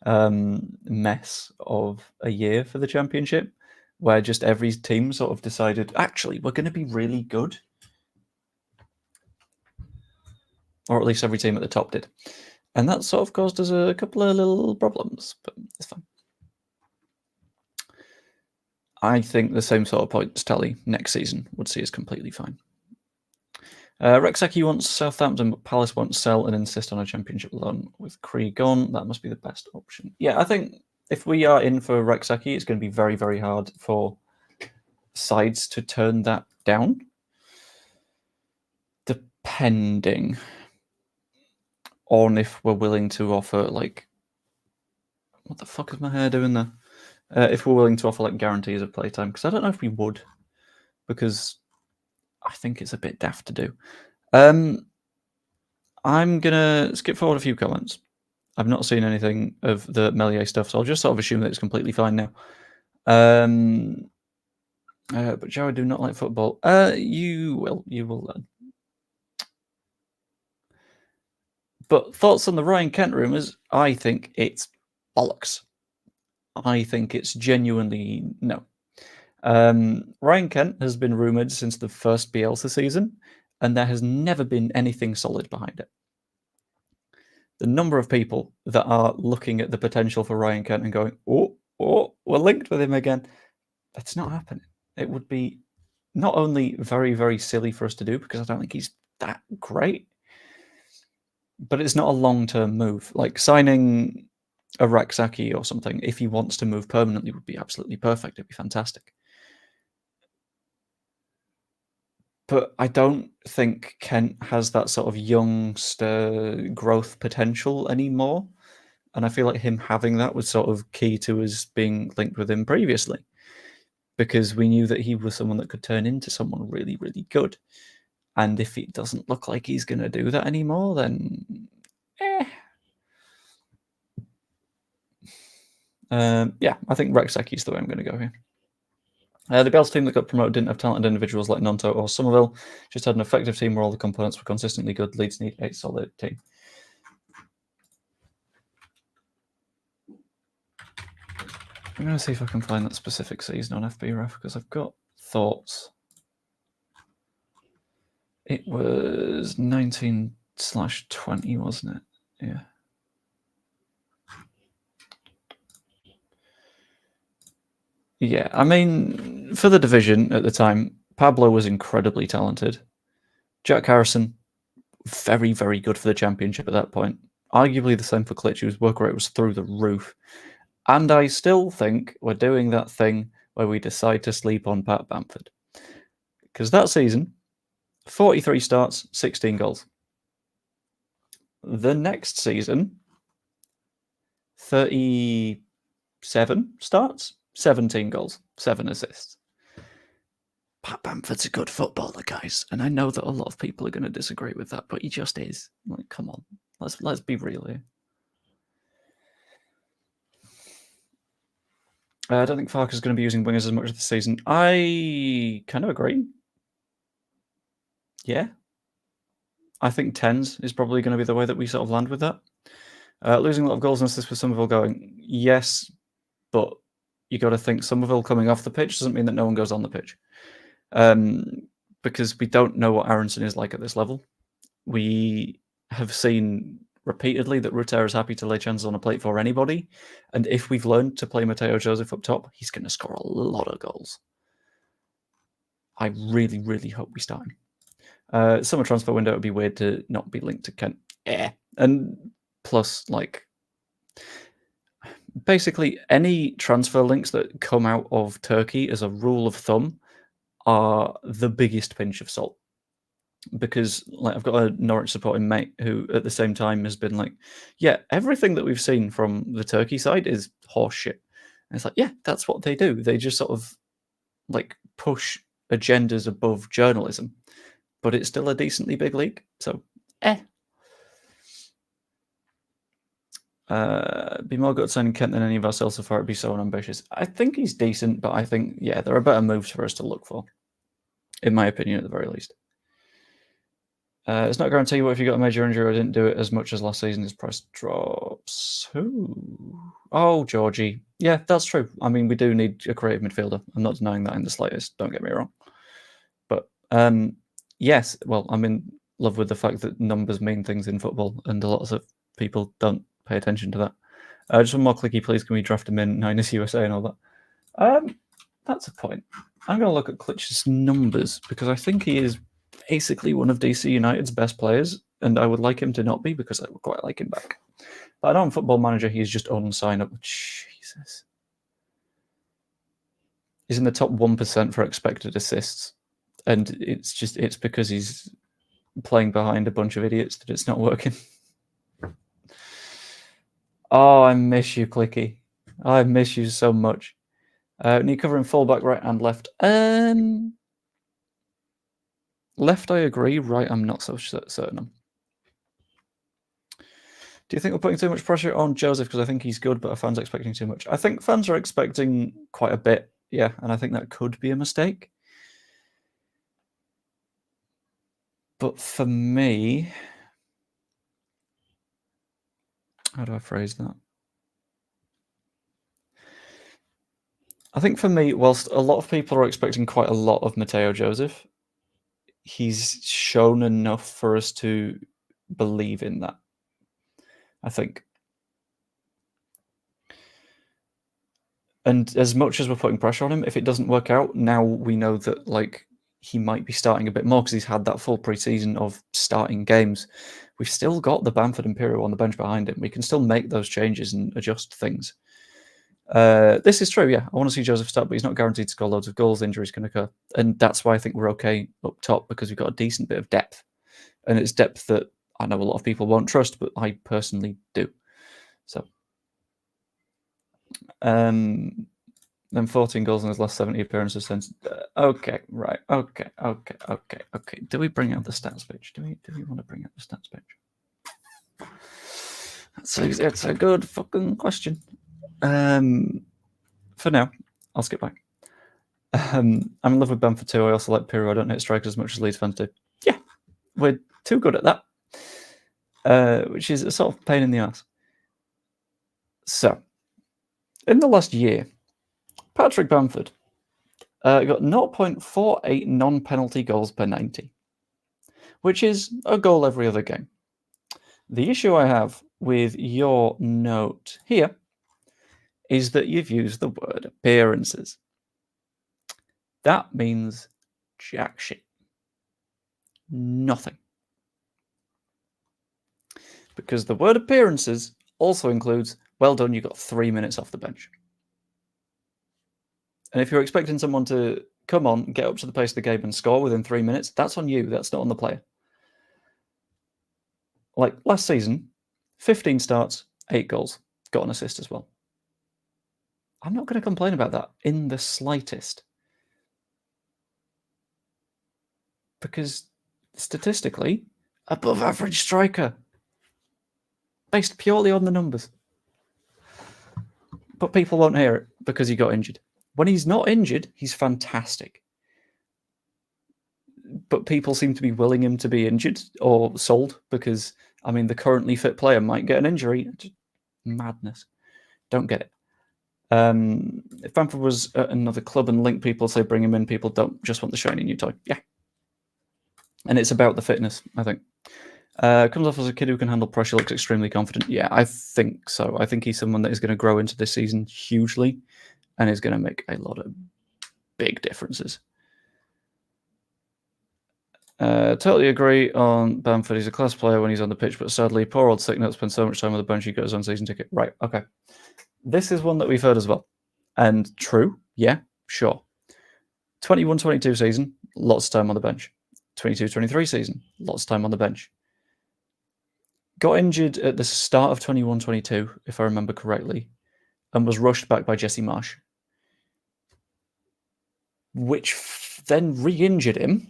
mess of a year for the Championship, where just every team sort of decided, actually, we're going to be really good. Or at least every team at the top did. And that sort of caused us a couple of little problems, but it's fine. I think the same sort of points tally next season would see us completely fine. Rexaki wants Southampton, but Palace won't sell and insist on a Championship loan. With Cree gone, that must be the best option. Yeah, I think if we are in for Rexaki, it's going to be very, very hard for sides to turn that down. Depending on if we're willing to offer, like, what the fuck is my hair doing there? If we're willing to offer like guarantees of playtime, because I don't know if we would, because I think it's a bit daft to do. I'm gonna skip forward a few comments. I've not seen anything of the Melier stuff, so I'll just sort of assume that it's completely fine now. But Joe, I do not like football. You will learn. But thoughts on the Ryan Kent rumours? I think it's bollocks. I think it's genuinely no. Ryan Kent has been rumoured since the first Bielsa season, and there has never been anything solid behind it. The number of people that are looking at the potential for Ryan Kent and going, oh, we're linked with him again, that's not happening. It would be not only very, very silly for us to do, because I don't think he's that great, but it's not a long-term move. Like signing a Rexaki or something, if he wants to move permanently, would be absolutely perfect. It'd be fantastic. But I don't think Kent has that sort of youngster growth potential anymore. And I feel like him having that was sort of key to us being linked with him previously, because we knew that he was someone that could turn into someone really, really good. And if it doesn't look like he's going to do that anymore, then yeah, I think Rexaki is the way I'm going to go here. The Bells team that got promoted didn't have talented individuals like Nonto or Summerville, just had an effective team where all the components were consistently good. Leeds need a solid team. I'm going to see if I can find that specific season on FBref, because I've got thoughts. It was 19/20, wasn't it? Yeah. Yeah, I mean, for the division at the time, Pablo was incredibly talented. Jack Harrison, very, very good for the Championship at that point. Arguably the same for Klitsch, whose work rate was through the roof. And I still think we're doing that thing where we decide to sleep on Pat Bamford. Because that season, 43 starts, 16 goals. The next season, 37 starts, 17 goals, 7 assists. Pat Bamford's a good footballer, guys, and I know that a lot of people are going to disagree with that, but he just is. Like, come on, let's be real here. I don't think Farke's going to be using wingers as much this season. I kind of agree. Yeah. I think 10s is probably going to be the way that we sort of land with that. Losing a lot of goals and assists with Summerville going, yes, but you got to think Summerville coming off the pitch doesn't mean that no one goes on the pitch. Because we don't know what Aronson is like at this level. We have seen repeatedly that Rutter is happy to lay chances on a plate for anybody, and if we've learned to play Mateo Joseph up top, he's going to score a lot of goals. I really, really hope we start him. Summer transfer window, it would be weird to not be linked to Kent. Yeah. And plus, like, basically any transfer links that come out of Turkey as a rule of thumb are the biggest pinch of salt. Because, like, I've got a Norwich supporting mate who at the same time has been like, yeah, everything that we've seen from the Turkey side is horseshit. And it's like, yeah, that's what they do. They just sort of like push agendas above journalism. But it's still a decently big league. So, be more good at signing Kent than any of ourselves so far. It'd be so unambitious. I think he's decent, but I think, yeah, there are better moves for us to look for. In my opinion, at the very least. It's not guaranteed. What if you got a major injury or didn't do it as much as last season? His price drops. Who? Oh, Georgie. Yeah, that's true. I mean, we do need a creative midfielder. I'm not denying that in the slightest. Don't get me wrong. But yes, well, I'm in love with the fact that numbers mean things in football, and a lot of people don't pay attention to that. Just one more clicky, please. Can we draft him in 9s USA and all that? That's a point. I'm going to look at Klitsch's numbers because I think he is basically one of DC United's best players, and I would like him to not be because I would quite like him back. But I know on Football Manager he's just unsigned up. Jesus. He's in the top 1% for expected assists, and it's because he's playing behind a bunch of idiots that it's not working. Oh, I miss you, Clicky. I miss you so much. Need covering fullback, right and left. Left, I agree. Right, I'm not so certain on. Do you think we're putting too much pressure on Joseph? Because I think he's good, but are fans expecting too much? I think fans are expecting quite a bit, yeah, and I think that could be a mistake. But for me, how do I phrase that? I think for me, whilst a lot of people are expecting quite a lot of Mateo Joseph, he's shown enough for us to believe in that, I think. And as much as we're putting pressure on him, if it doesn't work out, now we know that, like, he might be starting a bit more because he's had that full pre-season of starting games. We've still got the Bamford Imperial on the bench behind him. We can still make those changes and adjust things. This is true, yeah. I want to see Joseph start, but he's not guaranteed to score loads of goals. Injuries can occur. And that's why I think we're okay up top, because we've got a decent bit of depth. And it's depth that I know a lot of people won't trust, but I personally do. So, then 14 goals in his last 70 appearances since. Okay, right. Okay. Do we bring out the stats page? Do we want to bring out the stats page? That's a good fucking question. For now, I'll skip back. I'm in love with Bamford too. I also like Pirro. I don't hit strikers as much as Leeds fans do. Yeah, we're too good at that, which is a sort of pain in the ass. So, in the last year, Patrick Bamford got 0.48 non-penalty goals per 90, which is a goal every other game. The issue I have with your note here is that you've used the word appearances. That means jack shit. Nothing. Because the word appearances also includes, well done, you got 3 minutes off the bench. And if you're expecting someone to come on, get up to the pace of the game and score within 3 minutes, that's on you. That's not on the player. Like last season, 15 starts, 8 goals, got an assist as well. I'm not going to complain about that in the slightest. Because statistically, above average striker. Based purely on the numbers. But people won't hear it because he got injured. When he's not injured, he's fantastic. But people seem to be willing him to be injured or sold because, I mean, the currently fit player might get an injury. Just madness. Don't get it. If Bamford was at another club and linked people, say bring him in, people don't just want the shiny new toy. Yeah. And it's about the fitness, I think. Comes off as a kid who can handle pressure, looks extremely confident. Yeah, I think so. I think he's someone that is going to grow into this season hugely and is going to make a lot of big differences. Totally agree on Bamford. He's a class player when he's on the pitch, but sadly, poor old sick note spends so much time on the bench he got his own season ticket. Right, okay. This is one that we've heard as well. And true, yeah, sure. 21-22 season, lots of time on the bench. 22-23 season, lots of time on the bench. Got injured at the start of 21-22, if I remember correctly, and was rushed back by Jesse Marsh, which then re-injured him.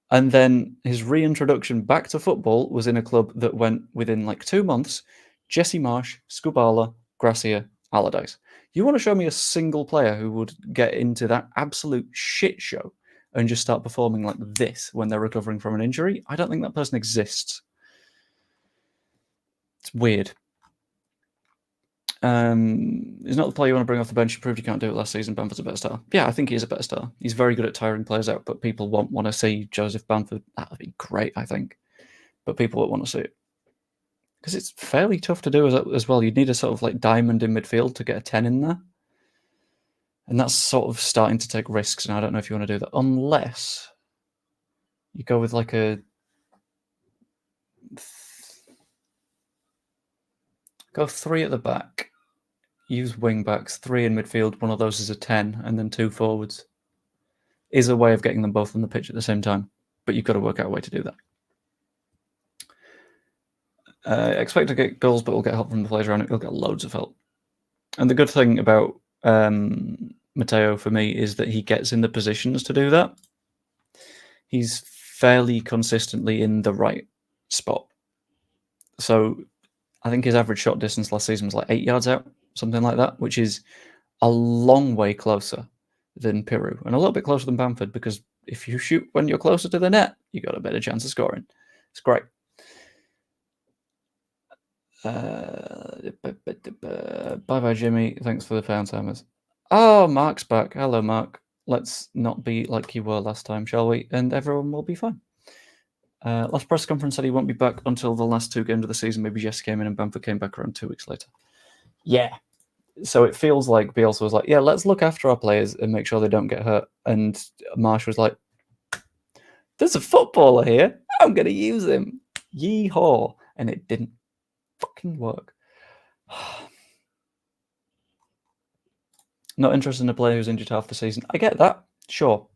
And then his reintroduction back to football was in a club that went within like 2 months. Jesse Marsh, Skubala, Gracia, Allardyce. You want to show me a single player who would get into that absolute shit show and just start performing like this when they're recovering from an injury? I don't think that person exists. It's weird. He's not the player you want to bring off the bench. You proved you can't do it last season. Bamford's a better star. Yeah, I think he is a better star. He's very good at tiring players out, but people won't want to see Joseph Bamford. That would be great, I think. But people won't want to see it. Because it's fairly tough to do as well. You'd need a sort of like diamond in midfield to get a 10 in there. And that's sort of starting to take risks, and I don't know if you want to do that. Unless you go with like a... Go 3 at the back. Use wing backs, 3 in midfield, one of those is a 10, and then 2 forwards. Is a way of getting them both on the pitch at the same time. But you've got to work out a way to do that. Expect to get goals, but we'll get help from the players around it. He'll get loads of help. And the good thing about Matteo for me is that he gets in the positions to do that. He's fairly consistently in the right spot. So I think his average shot distance last season was like 8 yards out, something like that, which is a long way closer than Piru and a little bit closer than Bamford, because if you shoot when you're closer to the net, you got a better chance of scoring. It's great. Bye-bye, Jimmy. Thanks for the pound timers. Oh, Mark's back. Hello, Mark. Let's not be like you were last time, shall we? And everyone will be fine. Last press conference said he won't be back until the last 2 games of the season. Maybe Jesse came in and Bamford came back around 2 weeks later. Yeah. So it feels like Bielsa was like, yeah, let's look after our players and make sure they don't get hurt. And Marsh was like, there's a footballer here. I'm going to use him. Yee-haw. And it didn't fucking work. Not interested in a player who's injured half the season. I get that. Sure.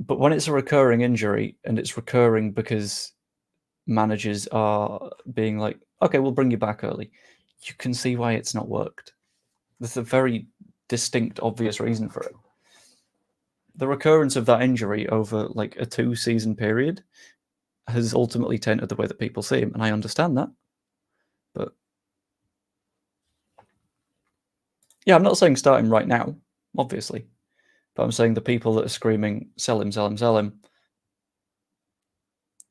But when it's a recurring injury and it's recurring because managers are being like, okay, we'll bring you back early, you can see why it's not worked. There's a very distinct, obvious reason for it. The recurrence of that injury over like a 2-season period has ultimately tainted the way that people see him, and I understand that. But yeah, I'm not saying start him right now, obviously. But I'm saying the people that are screaming, sell him, sell him, sell him,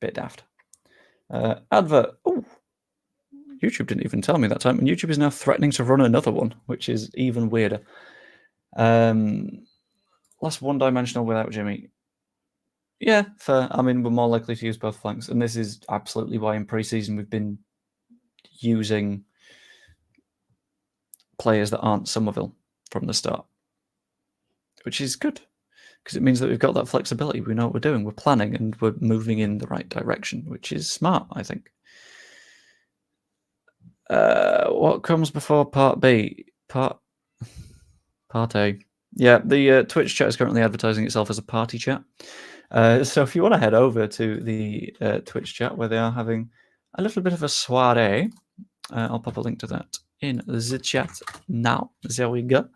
bit daft. Advert. Oh, YouTube didn't even tell me that time, and YouTube is now threatening to run another one, which is even weirder. Less one-dimensional without Jimmy. Yeah, fair. I mean, we're more likely to use both flanks, and this is absolutely why in pre-season we've been using players that aren't Summerville from the start, which is good, because it means that we've got that flexibility. We know what we're doing. We're planning, and we're moving in the right direction, which is smart, I think. What comes before Part B? Party. Yeah, the Twitch chat is currently advertising itself as a party chat. So if you want to head over to the Twitch chat where they are having a little bit of a soiree, I'll pop a link to that in the chat now. There we go.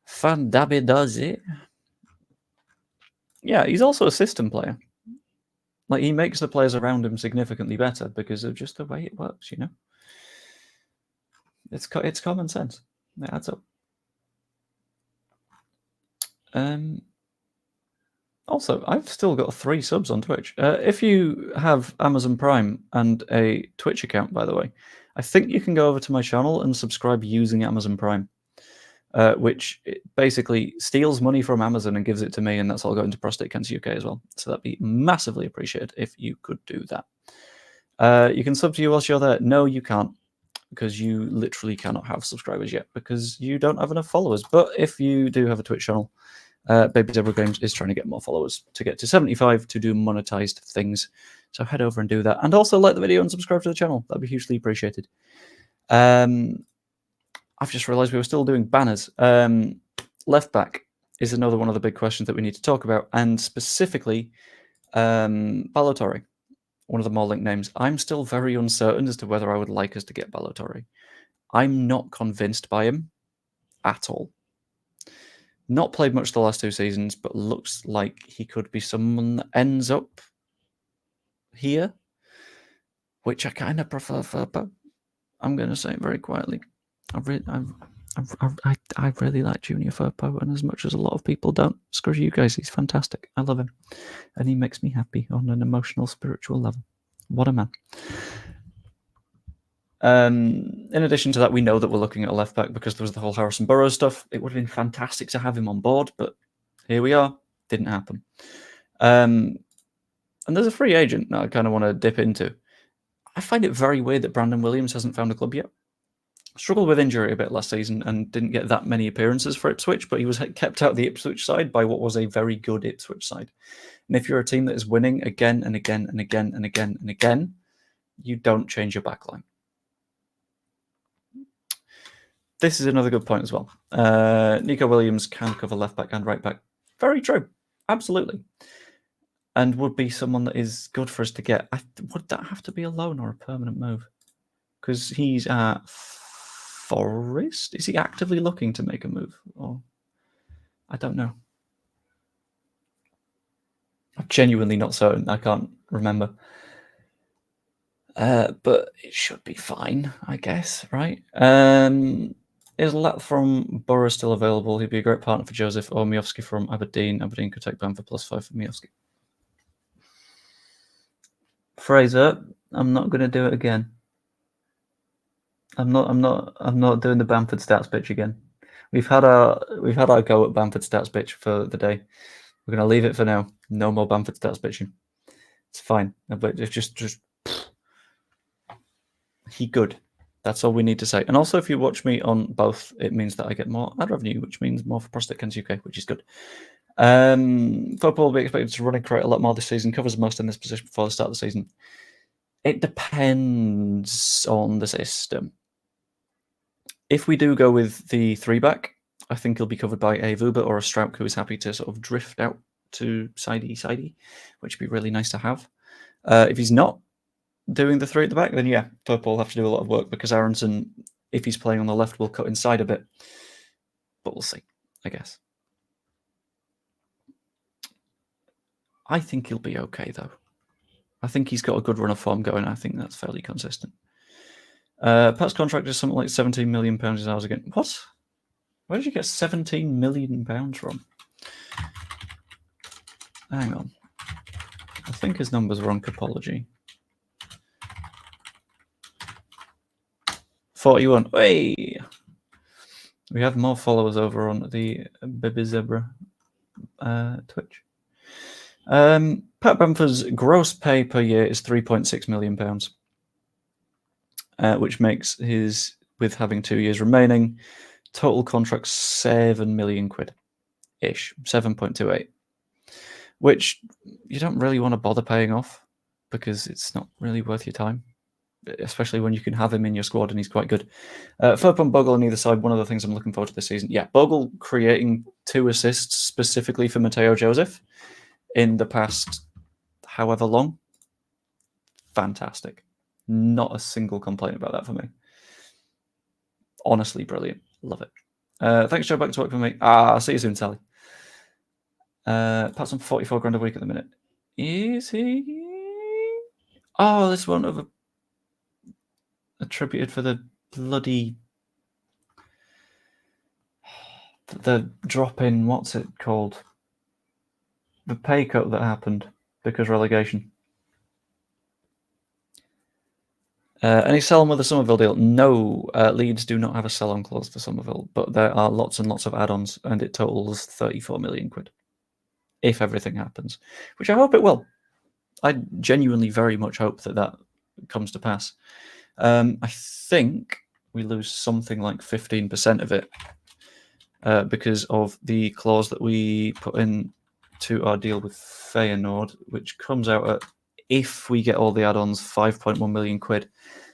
Fandabidazi. Yeah, he's also a system player. Like, he makes the players around him significantly better because of just the way it works, you know? It's common sense. It adds up. Also, I've still got 3 subs on Twitch. If you have Amazon Prime and a Twitch account, by the way, I think you can go over to my channel and subscribe using Amazon Prime, which basically steals money from Amazon and gives it to me, and that's all going to Prostate Cancer UK as well. So that'd be massively appreciated if you could do that. You can sub to you whilst you're there. No, you can't, because you literally cannot have subscribers yet because you don't have enough followers. But if you do have a Twitch channel, Baby Zebra Games is trying to get more followers to get to 75 to do monetized things. So head over and do that. And also like the video and subscribe to the channel. That'd be hugely appreciated. I've just realized we were still doing banners. Left back is another one of the big questions that we need to talk about. And specifically, Balotelli, one of the more linked names. I'm still very uncertain as to whether I would like us to get Balotelli. I'm not convinced by him at all. Not played much the last 2 seasons, but looks like he could be someone that ends up here, which I kind of prefer Firpo. I'm going to say it very quietly. I really like Junior Firpo, and as much as a lot of people don't, screw you guys, he's fantastic. I love him, and he makes me happy on an emotional, spiritual level. What a man. In addition to that, we know that we're looking at a left back because there was the whole Harrison Burrows stuff. It would have been fantastic to have him on board, but here we are. Didn't happen. And there's a free agent that I kind of want to dip into. I find it very weird that Brandon Williams hasn't found a club yet. Struggled with injury a bit last season and didn't get that many appearances for Ipswich, but he was kept out of the Ipswich side by what was a very good Ipswich side. And if you're a team that is winning again and again and again and again and again, you don't change your backline. This is another good point as well. Nico Williams can cover left back and right back. Very true. Absolutely. And would be someone that is good for us to get. Would that have to be a loan or a permanent move? Because he's at Forest. Is he actively looking to make a move? Or I don't know. I'm genuinely not certain. I can't remember. But it should be fine, I guess, right? Is Lat from Borough still available? He'd be a great partner for Joseph, or Miofsky from Aberdeen. Aberdeen could take Bam for +5 for Miofsky. Fraser, I'm not going to do it again. I'm not doing the Bamford stats bitch again. We've had our go at Bamford stats bitch for the day. We're going to leave it for now. No more Bamford stats bitching. It's fine. But it's just he good. That's all we need to say. And also, if you watch me on both, it means that I get more ad revenue, which means more for Prostate Cancer UK, which is good. Football will be expected to run and create a lot more this season. Covers most in this position before the start of the season. It depends on the system. If we do go with the 3-back, I think he'll be covered by a Vuba or a Strauch who is happy to sort of drift out to sidey, which would be really nice to have. If he's not doing the 3 at the back, then yeah, Purple will have to do a lot of work because Aronson, if he's playing on the left, will cut inside a bit. But we'll see, I guess. I think he'll be okay, though. I think he's got a good run of form going. I think that's fairly consistent. Pat's contract is something like £17 million his hours again. What? Where did you get £17 million from? Hang on. I think his numbers were on Capology. 41. Hey! We have more followers over on the Baby Zebra Twitch. Pat Bamford's gross pay per year is £3.6 million, which makes his, with having 2 years remaining, total contract £7 million ish, 7.28, which you don't really want to bother paying off because it's not really worth your time. especially when you can have him in your squad and he's quite good. Firp and Bogle on either side, one of the things I'm looking forward to this season. Yeah, Bogle creating 2 assists specifically for Mateo Joseph in the past however long. Fantastic. Not a single complaint about that for me. Honestly, brilliant. Love it. Thanks, Joe. Back to work for me. I'll see you soon, Sally. Pat's on 44 grand a week at the minute. Is he? Oh, this one of attributed for the bloody the drop in. What's it called? The pay cut that happened because relegation. Any sell-on with the Summerville deal? No, Leeds do not have a sell-on clause for Summerville, but there are lots and lots of add-ons, and it totals 34 million quid if everything happens, which I hope it will. I genuinely very much hope that that comes to pass. I think we lose something like 15% of it because of the clause that we put in to our deal with Feyenoord, which comes out at, if we get all the add-ons, 5.1 million quid.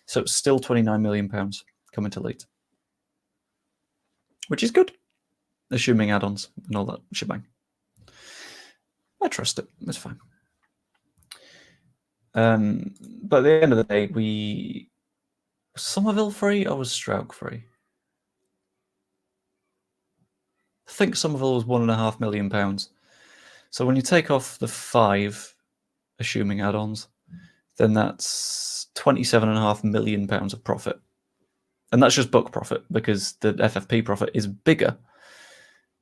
So it's still 29 million pounds coming to Leeds, which is good, assuming add-ons and all that shebang. I trust it. It's fine. But at the end of the day, was Summerville free or was Strouk free? I think Summerville was £1.5 million. So when you take off the 5, assuming add-ons, then that's £27.5 million of profit. And that's just book profit because the FFP profit is bigger.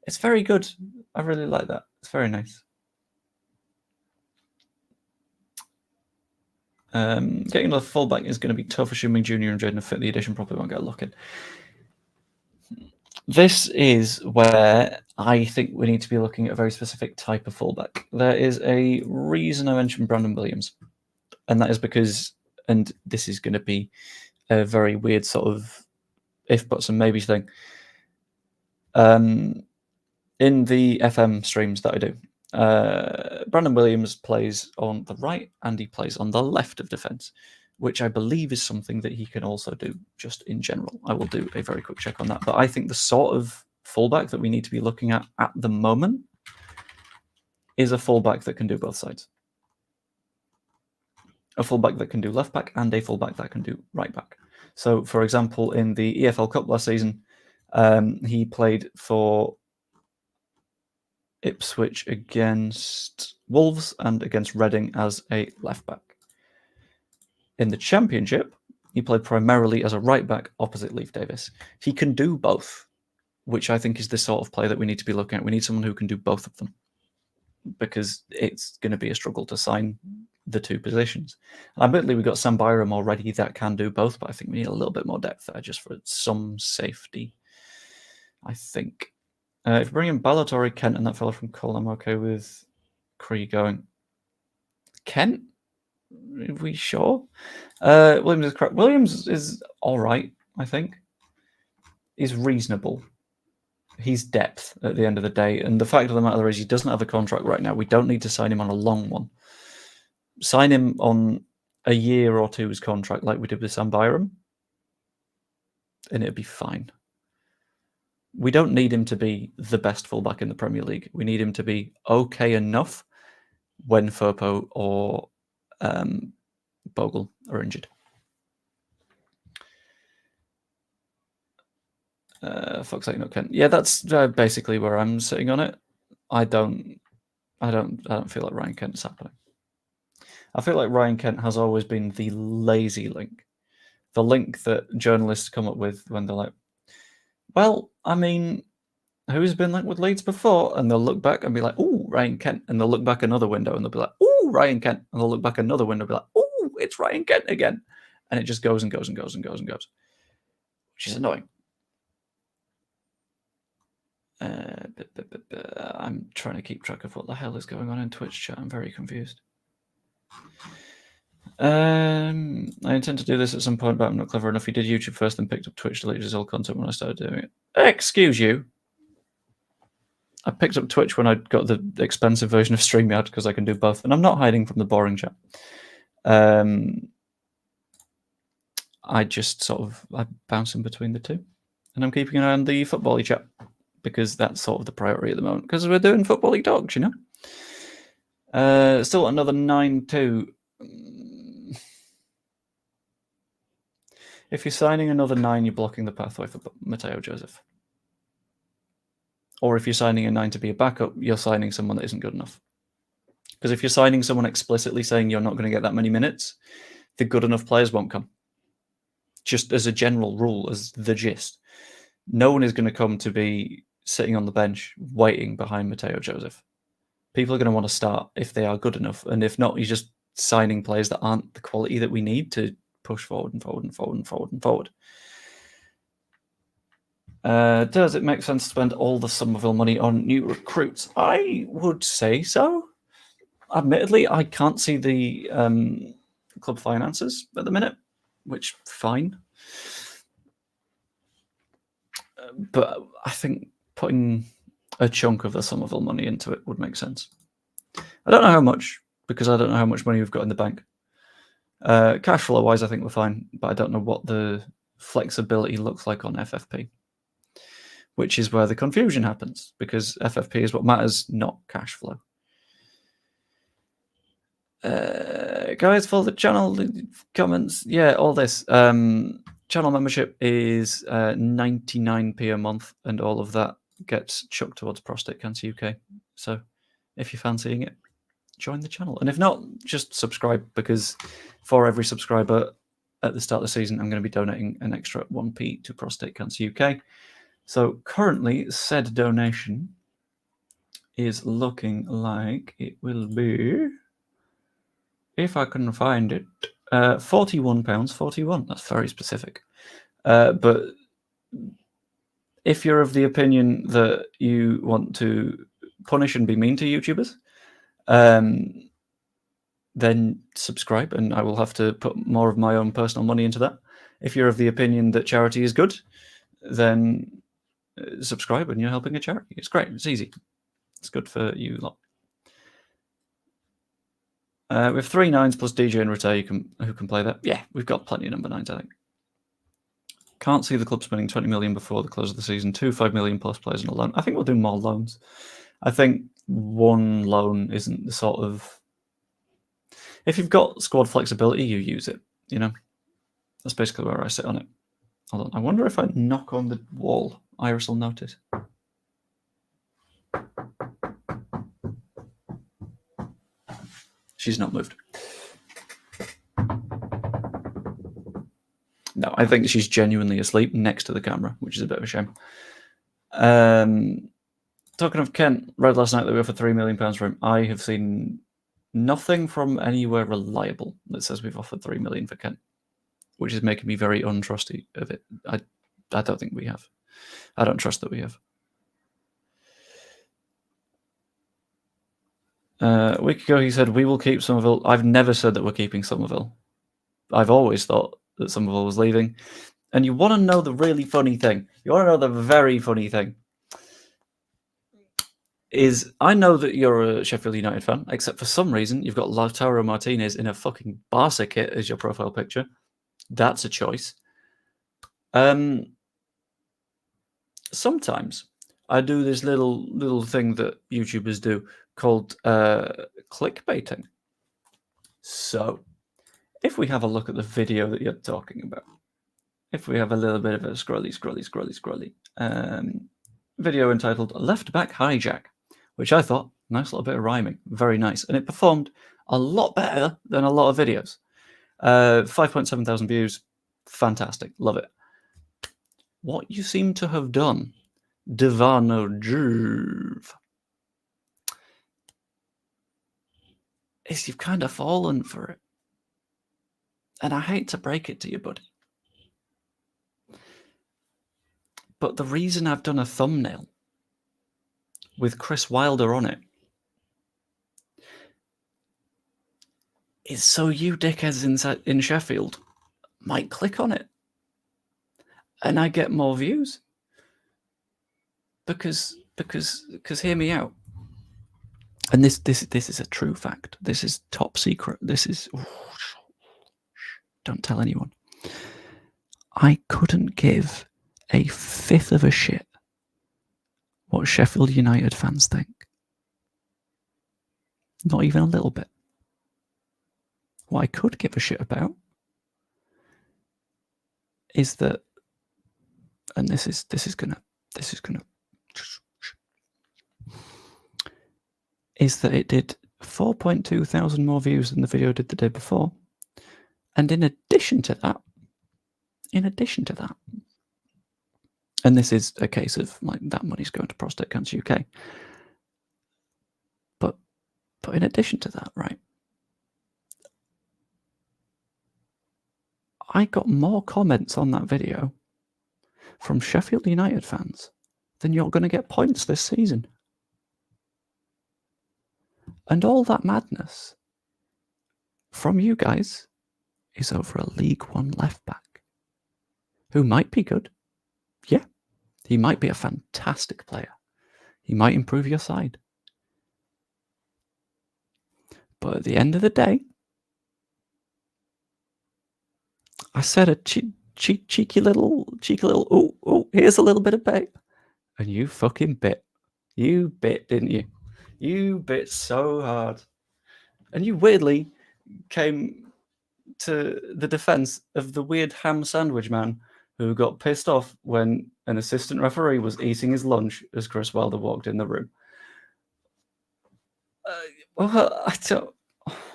It's very good. I really like that. It's very nice. Getting another fullback is going to be tough, assuming Junior and Jaden have fit the edition properly. Won't get a look in. This is where I think we need to be looking at a very specific type of fullback. There is a reason I mentioned Brandon Williams, and that is because, and this is going to be a very weird sort of if, buts, and maybes thing. In the FM streams that I do, Brandon Williams plays on the right and he plays on the left of defence, which I believe is something that he can also do just in general. I will do a very quick check on that. But I think the sort of fullback that we need to be looking at the moment is a fullback that can do both sides. A fullback that can do left back and a fullback that can do right back. So, for example, in the EFL Cup last season, he played for Ipswich against Wolves and against Reading as a left back. In the Championship, he played primarily as a right back opposite Leif Davis. He can do both, which I think is the sort of play that we need to be looking at. We need someone who can do both of them because it's going to be a struggle to sign the 2 positions. And admittedly, we've got Sam Byram already that can do both, but I think we need a little bit more depth there just for some safety, I think. If we bring in Balatori, Kent, and that fella from Cole, I'm okay with Cree going. Kent? Are we sure? Williams is correct. Williams is all right, I think. He's reasonable. He's depth at the end of the day. And the fact of the matter is he doesn't have a contract right now. We don't need to sign him on a long one. Sign him on a year or 2's contract like we did with Sam Byram, and it'd be fine. We don't need him to be the best fullback in the Premier League. We need him to be okay enough when Firpo or Bogle are injured. Fuck's sake, not Kent. Yeah, that's basically where I'm sitting on it. I don't feel like Ryan Kent is happening. I feel like Ryan Kent has always been the lazy link. The link that journalists come up with when they're like, well, I mean, who's been linked with Leeds before? And they'll look back and be like, oh, Ryan Kent. And they'll look back another window and they'll be like, oh, Ryan Kent. And they'll look back another window and be like, oh, it's Ryan Kent again. And it just goes and goes and goes and goes and goes, which is annoying. I'm trying to keep track of what the hell is going on in Twitch chat. I'm very confused. I intend to do this at some point, but I'm not clever enough. He did YouTube first, then picked up Twitch, deleted his old content when I started doing it. Excuse you. I picked up Twitch when I got the expensive version of StreamYard because I can do both, and I'm not hiding from the boring chat. I just sort of I'm bouncing between the two, and I'm keeping an eye on the football chat because that's sort of the priority at the moment because we're doing football talks, you know. Still another 9-2. If you're signing another 9, you're blocking the pathway for Mateo Joseph. Or if you're signing a 9 to be a backup, you're signing someone that isn't good enough. Because if you're signing someone explicitly saying you're not going to get that many minutes, the good enough players won't come. Just as a general rule, as the gist. No one is going to come to be sitting on the bench waiting behind Mateo Joseph. People are going to want to start if they are good enough. And if not, you're just signing players that aren't the quality that we need to push forward and forward and forward and forward and forward. Does it make sense to spend all the Summerville money on new recruits? I would say so. Admittedly, I can't see the club finances at the minute, which fine. But I think putting a chunk of the Summerville money into it would make sense. I don't know how much, because I don't know how much money we've got in the bank. Cash flow wise, I think we're fine, but I don't know what the flexibility looks like on FFP, which is where the confusion happens, because FFP is what matters, not cash flow. Guys, for the channel comments, yeah, all this. Channel membership is 99p a month, and all of that gets chucked towards Prostate Cancer UK. So if you're fancying it, join the channel. And if not, just subscribe, because for every subscriber at the start of the season, I'm going to be donating an extra 1p to Prostate Cancer UK. So currently, said donation is looking like it will be, if I can find it, £41.41. That's very specific. But if you're of the opinion that you want to punish and be mean to YouTubers, then subscribe, and I will have to put more of my own personal money into that. If you're of the opinion that charity is good, then subscribe, and you're helping a charity. It's great. It's easy. It's good for you lot. We have 3 9s plus DJ and Rete who can play that. Yeah, we've got plenty of number 9s, I think. Can't see the club spending 20 million before the close of the season. 2 5 million plus players on a loan. I think we'll do more loans. I think one loan isn't the sort of... If you've got squad flexibility, you use it. You know, that's basically where I sit on it. Hold on. I wonder if I knock on the wall, Iris will notice. She's not moved. No, I think she's genuinely asleep next to the camera, which is a bit of a shame. Talking of Kent, read last night that we offered £3 million for him. I have seen nothing from anywhere reliable that says we've offered £3 million for Kent, which is making me very untrusty of it. I don't think we have. I don't trust that we have. A week ago, he said, we will keep Summerville. I've never said that we're keeping Summerville. I've always thought that Summerville was leaving. And you want to know the really funny thing? You want to know the very funny thing? Is I know that you're a Sheffield United fan, except for some reason you've got Lautaro Martinez in a fucking Barca kit as your profile picture. That's a choice. Sometimes I do this little thing that YouTubers do called clickbaiting. So if we have a look at the video that you're talking about, if we have a little bit of a scrolly video entitled Left Back Hijack, which I thought, nice little bit of rhyming, very nice. And it performed a lot better than a lot of videos. 5.7 thousand views, fantastic, love it. What you seem to have done, Divano Jerv, is you've kind of fallen for it. And I hate to break it to you, buddy. But the reason I've done a thumbnail with Chris Wilder on it is so you dickheads in Sheffield might click on it. And I get more views. Because hear me out. And this is a true fact. This is top secret. This is... don't tell anyone. I couldn't give a fifth of a shit what Sheffield United fans think. Not even a little bit. What I could give a shit about is that, and this is gonna is that it did 4.2 thousand more views than the video did the day before. And in addition to that, and this is a case of like that money's going to Prostate Cancer UK. But in addition to that, right, I got more comments on that video from Sheffield United fans than you're going to get points this season. And all that madness from you guys is over a League One left back who might be good. Yeah, he might be a fantastic player. He might improve your side. But at the end of the day, I said a cheeky little, oh, here's a little bit of bait. And you fucking bit. You bit, didn't you? You bit so hard. And you weirdly came to the defense of the weird ham sandwich man who got pissed off when an assistant referee was eating his lunch as Chris Wilder walked in the room. Well, I don't...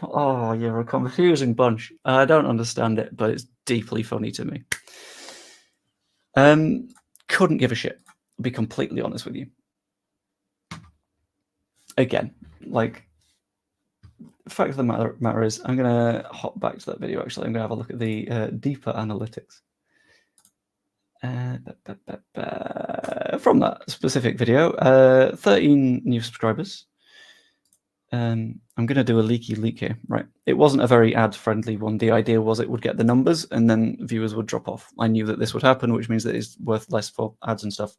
Oh, you're a confusing bunch. I don't understand it, but it's deeply funny to me. Couldn't give a shit. I'll be completely honest with you. Again, like, the fact of the matter is, I'm going to hop back to that video, actually. I'm going to have a look at the deeper analytics. From that specific video, 13 new subscribers. I'm going to do a leaky leak here, right? It wasn't a very ad-friendly one. The idea was it would get the numbers and then viewers would drop off. I knew that this would happen, which means that it's worth less for ads and stuff.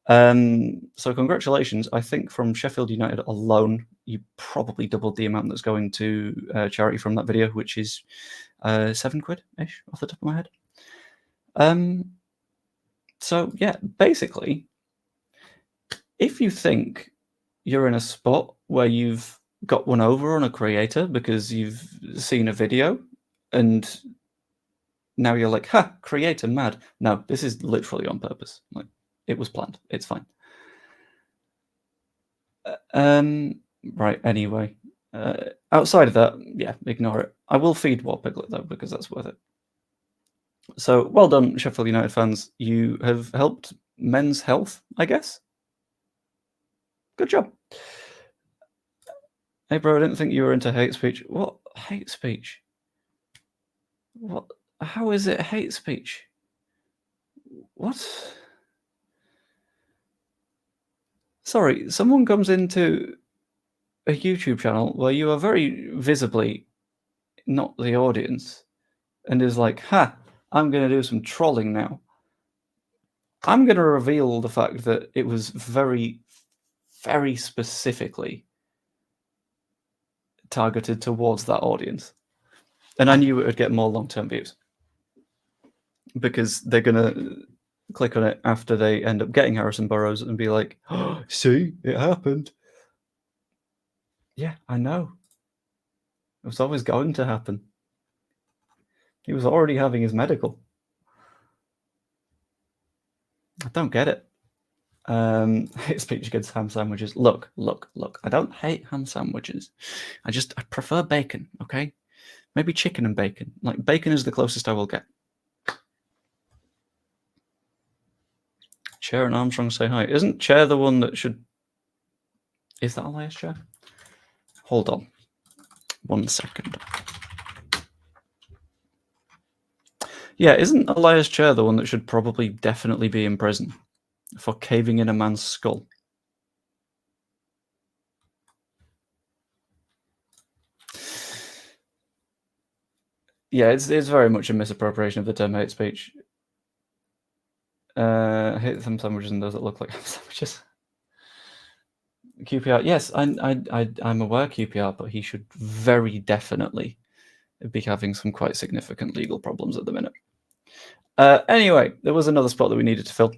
So congratulations. I think from Sheffield United alone, you probably doubled the amount that's going to charity from that video, which is £7 ish off the top of my head. So yeah, basically, if you think you're in a spot where you've got one over on a creator because you've seen a video and now you're like, ha, creator mad. No, this is literally on purpose. Like, it was planned. It's fine. Right, anyway. Outside of that, yeah, ignore it. I will feed War Piglet, though, because that's worth it. So, well done, Sheffield United fans. You have helped men's health, I guess. Good job. Hey, bro, I didn't think you were into hate speech. What? Hate speech? What? How is it hate speech? What? Sorry, someone comes into a YouTube channel where you are very visibly not the audience and is like, ha, I'm going to do some trolling now. I'm going to reveal the fact that it was very, very specifically targeted towards that audience. And I knew it would get more long-term views because they're going to click on it after they end up getting Harrison Burrows and be like, oh, see, it happened. Yeah, I know. It was always going to happen. He was already having his medical. I don't get it. Hate speech against ham sandwiches. Look. I don't hate ham sandwiches. I prefer bacon, okay? Maybe chicken and bacon. Like, bacon is the closest I will get. Chair and Armstrong say hi. Isn't Chair the one that should... Is that Elias Chair? Hold on. 1 second. Yeah, isn't Elias Chair the one that should probably definitely be in prison for caving in a man's skull? Yeah, it's very much a misappropriation of the term hate speech. Hate some sandwiches and those that look like ham sandwiches. QPR, yes, I'm aware QPR, but he should very definitely be having some quite significant legal problems at the minute. Anyway, there was another spot that we needed to fill,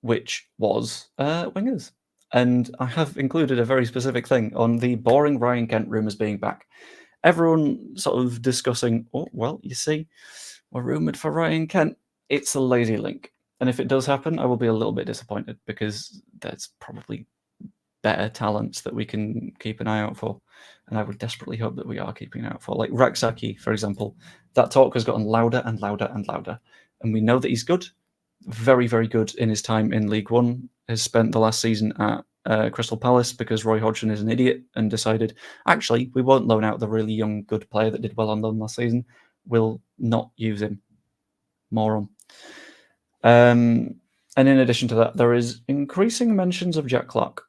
which was wingers. And I have included a very specific thing on the boring Ryan Kent rumours being back. Everyone sort of discussing, oh, well, you see, we're rumoured for Ryan Kent. It's a lazy link. And if it does happen, I will be a little bit disappointed because there's probably better talents that we can keep an eye out for. And I would desperately hope that we are keeping an eye out for. Like Raksaki, for example. That talk has gotten louder and louder and louder. And we know that he's good. Very, very good in his time in League One. Has spent the last season at Crystal Palace because Roy Hodgson is an idiot and decided, actually, we won't loan out the really young, good player that did well on loan last season. We'll not use him. Moron. And in addition to that, there is increasing mentions of Jack Clark,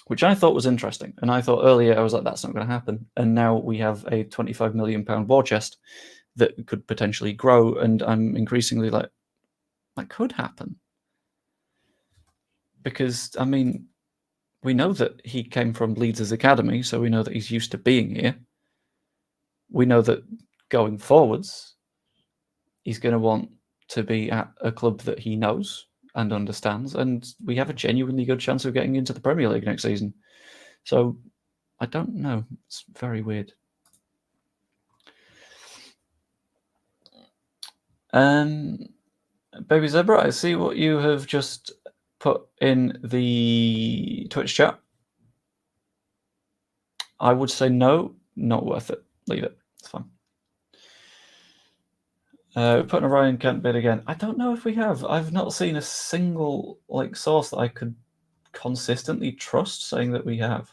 which I thought was interesting. And I thought earlier, I was like, that's not going to happen. And now we have a £25 million war chest that could potentially grow. And I'm increasingly like, that could happen. Because, I mean, we know that he came from Leeds' academy, so we know that he's used to being here. We know that going forwards, he's going to want to be at a club that he knows and understands, and we have a genuinely good chance of getting into the Premier League next season. So, I don't know. It's very weird. Baby Zebra, I see what you have just put in the Twitch chat. I would say no, not worth it. Leave it. It's fine. Putting a Ryan Kent bid again. I don't know if we have. I've not seen a single source that I could consistently trust saying that we have.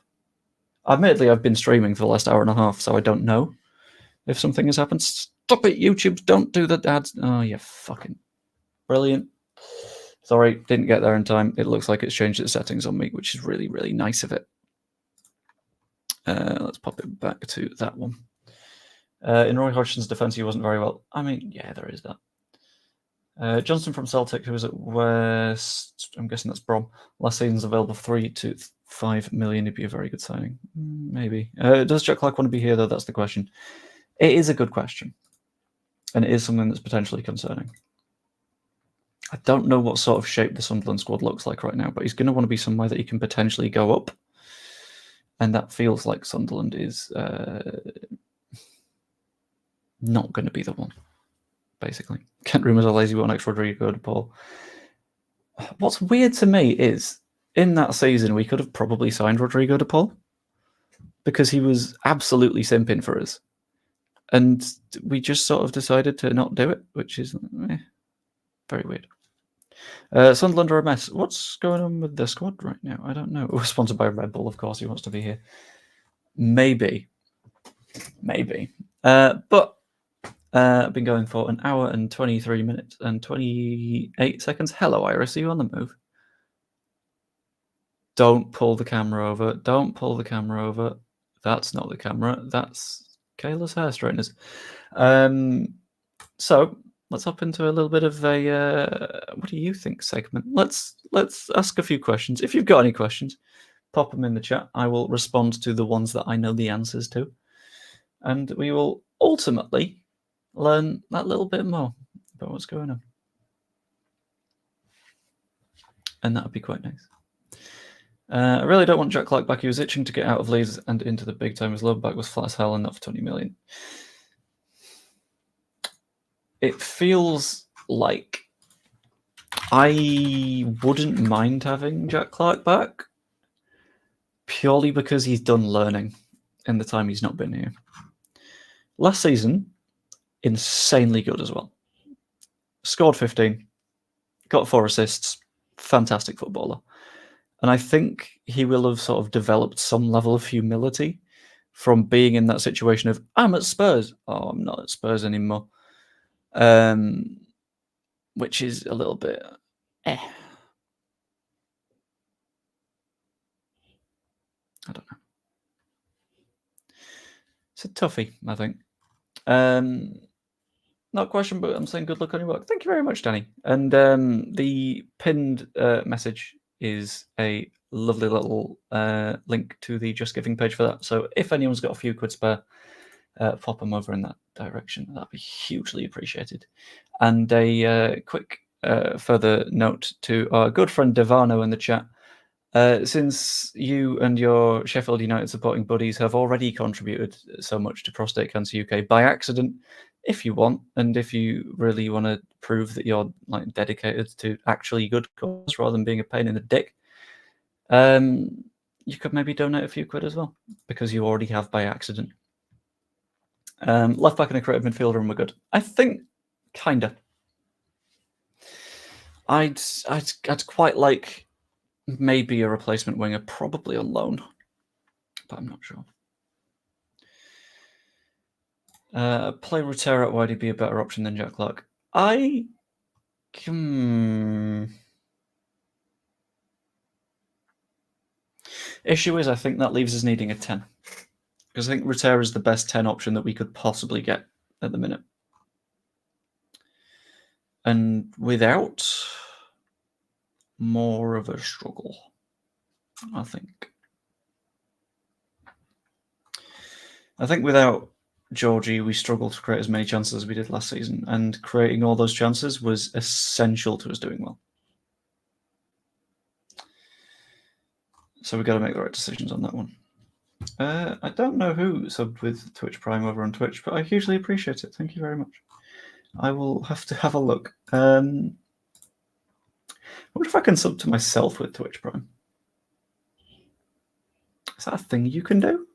Admittedly, I've been streaming for the last hour and a half, so I don't know if something has happened. Stop it, YouTube! Don't do the ads. Oh, you fucking brilliant. Sorry, didn't get there in time. It looks like it's changed its settings on me, which is really, really nice of it. Let's pop it back to that one. In Roy Hodgson's defence, he wasn't very well. I mean, yeah, there is that. Johnson from Celtic, who was at West, I'm guessing that's Brom. Last season's available 3 to 5 million. It'd be a very good signing. Maybe. Does Jack Clark want to be here, though? That's the question. It is a good question. And it is something that's potentially concerning. I don't know what sort of shape the Sunderland squad looks like right now, but he's going to want to be somewhere that he can potentially go up. And that feels like Sunderland is not going to be the one, basically. Kent rumours are lazy, next Rodrigo de Paul. What's weird to me is, in that season, we could have probably signed Rodrigo de Paul because he was absolutely simping for us. And we just sort of decided to not do it, which is very weird. Sunderland are a mess. What's going on with the squad right now? I don't know. We're sponsored by Red Bull, of course. He wants to be here. Maybe. But I've been going for an hour and 23 minutes and 28 seconds. Hello, Iris. Are you on the move? Don't pull the camera over. Don't pull the camera over. That's not the camera. That's Kayla's hair straighteners. So let's hop into a little bit of a what do you think segment. Let's ask a few questions. If you've got any questions, pop them in the chat. I will respond to the ones that I know the answers to. And we will ultimately learn that little bit more about what's going on. And that would be quite nice. I really don't want Jack Clark back. He was itching to get out of Leeds and into the big time. His low back was flat as hell and not for 20 million. It feels like I wouldn't mind having Jack Clark back purely because he's done learning in the time he's not been here. Last season, insanely good as well. Scored 15, got 4 assists, fantastic footballer. And I think he will have sort of developed some level of humility from being in that situation of, I'm at Spurs. Oh, I'm not at Spurs anymore. Which is a little bit, I don't know. It's a toughie, I think. Not a question, but I'm saying good luck on your work. Thank you very much, Danny. And the pinned message is a lovely little link to the Just Giving page for that. So if anyone's got a few quid spare, pop them over in that direction. That'd be hugely appreciated. And a quick further note to our good friend Devano in the chat. Since you and your Sheffield United supporting buddies have already contributed so much to Prostate Cancer UK by accident, if you want, and if you really want to prove that you're like dedicated to actually good cause rather than being a pain in the dick, you could maybe donate a few quid as well, because you already have by accident. Left back and a creative midfielder, and we're good. I think, kinda. I'd quite like maybe a replacement winger, probably on loan, but I'm not sure. Play Rotera at wide would be a better option than Jack Clark. Issue is, I think that leaves us needing a 10. Because I think Rotera is the best 10 option that we could possibly get at the minute. And without, more of a struggle, I think. I think without Georgie, we struggled to create as many chances as we did last season, and creating all those chances was essential to us doing well. So we've got to make the right decisions on that one. I don't know who subbed with Twitch Prime over on Twitch, but I hugely appreciate it. Thank you very much. I will have to have a look. I wonder if I can sub to myself with Twitch Prime. Is that a thing you can do?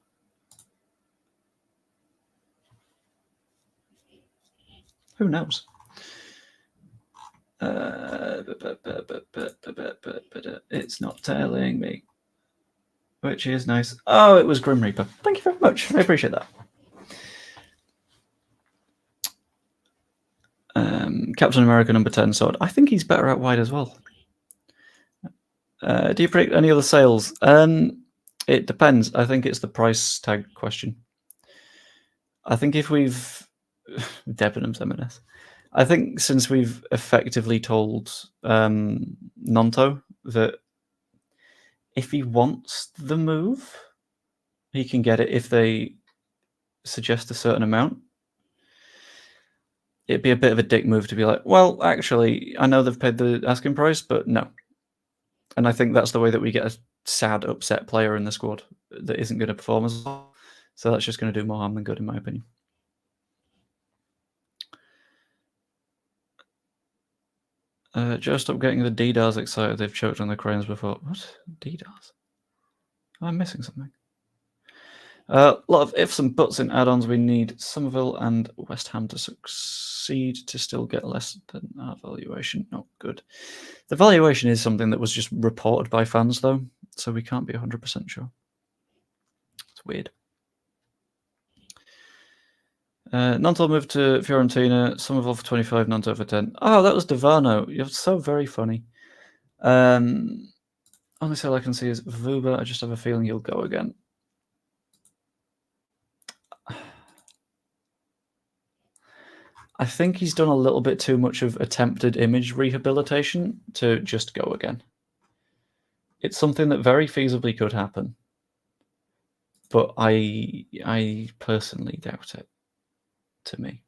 Who knows? It's not telling me. Which is nice. Oh, it was Grim Reaper. Thank you very much. I appreciate that. Captain America number 10 sword. I think he's better out wide as well. Do you predict any other sales? It depends. I think it's the price tag question. I think if we've Debenhams M&S. I think since we've effectively told Nonto that if he wants the move, he can get it if they suggest a certain amount. It'd be a bit of a dick move to be like, well, actually, I know they've paid the asking price, but no. And I think that's the way that we get a sad, upset player in the squad that isn't going to perform as well. So that's just going to do more harm than good, in my opinion. Joe, stop getting the DDARs excited. They've choked on the cranes before. What? DDARs? I'm missing something. A lot of ifs and buts in add-ons. We need Summerville and West Ham to succeed to still get less than our valuation. Not good. The valuation is something that was just reported by fans, though, so we can't be 100% sure. It's weird. Nanto moved to Fiorentina. Summerville for 25, Nanto for 10. Oh, that was Devano. You're so very funny. Only sale I can see is Vuba. I just have a feeling you'll go again. I think he's done a little bit too much of attempted image rehabilitation to just go again. It's something that very feasibly could happen, but I personally doubt it. To me,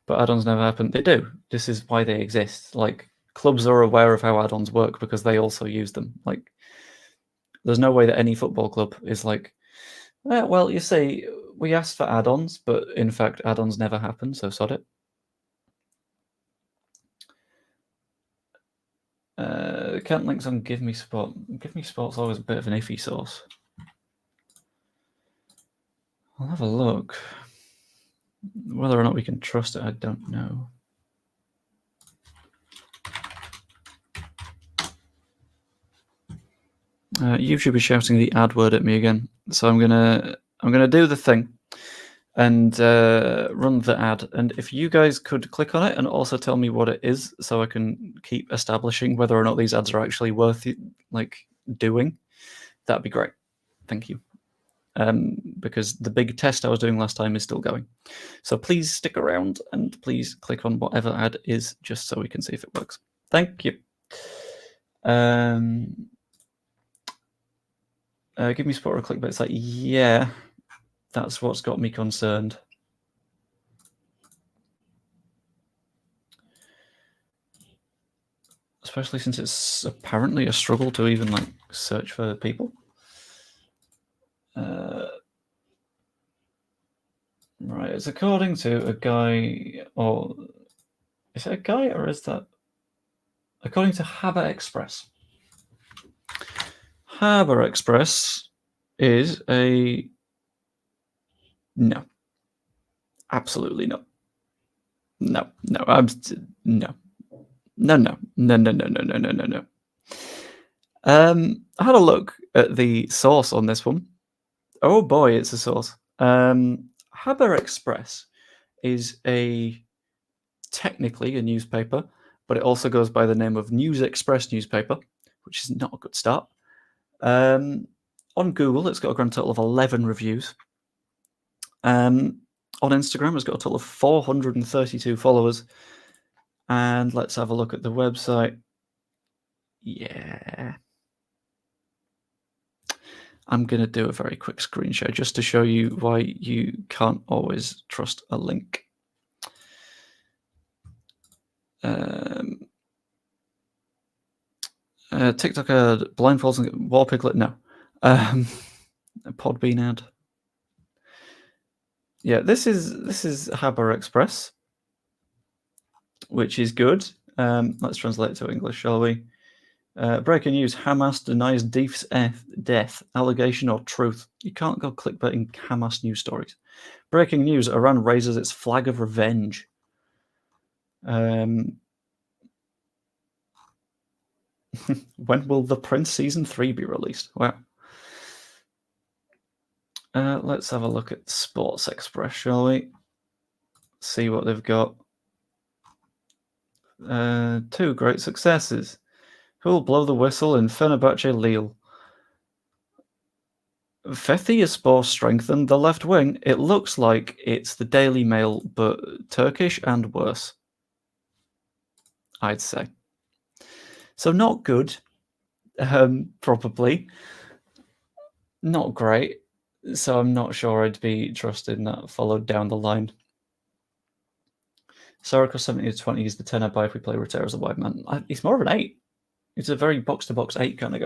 but add-ons never happen. They do. This is why they exist. Like, clubs are aware of how add-ons work because they also use them. Like, there's no way that any football club is like, well, you see, we asked for add-ons, but in fact, add-ons never happen, so sod it. Can't links on Give Me Sport. Give Me Sport's always a bit of an iffy source. I'll have a look. Whether or not we can trust it, I don't know. YouTube is shouting the ad word at me again, so I'm gonna do the thing and run the ad. And if you guys could click on it and also tell me what it is, so I can keep establishing whether or not these ads are actually worth like doing, that'd be great. Thank you. Because the big test I was doing last time is still going. So please stick around and please click on whatever ad is just so we can see if it works. Thank you. Give Me Sport or clickbait. It's like, yeah. That's what's got me concerned. Especially since it's apparently a struggle to even like search for people. Right, it's according to a guy, or is it a guy, or is that according to Haber Express? Haber Express is a no, absolutely not. No, no, no. I had a look at the source on this one. Oh boy, it's a source. Haber Express is technically a newspaper, but it also goes by the name of News Express newspaper, which is not a good start. On Google, it's got a grand total of 11 reviews. On Instagram, it's got a total of 432 followers. And let's have a look at the website. Yeah. I'm going to do a very quick screen share just to show you why you can't always trust a link. TikTok ad, blindfolds and War Piglet, no. Podbean ad. Yeah, this is Haber Express, which is good. Let's translate it to English, shall we? Breaking news, Hamas denies Deef's death, allegation or truth. You can't go clickbaiting Hamas news stories. Breaking news, Iran raises its flag of revenge. When will The Prince Season 3 be released? Wow. Let's have a look at Sports Express, shall we? See what they've got. 2 great successes. Who'll blow the whistle in Fenerbahce Lille? Fethiyaspor strengthened the left wing. It looks like it's the Daily Mail, but Turkish and worse, I'd say. So not good, probably. Not great. So I'm not sure I'd be trusting that followed down the line. Sarako 70-20 is the 10 I buy if we play Rotero as a wide man. He's more of an 8. It's a very box-to-box 8 kind of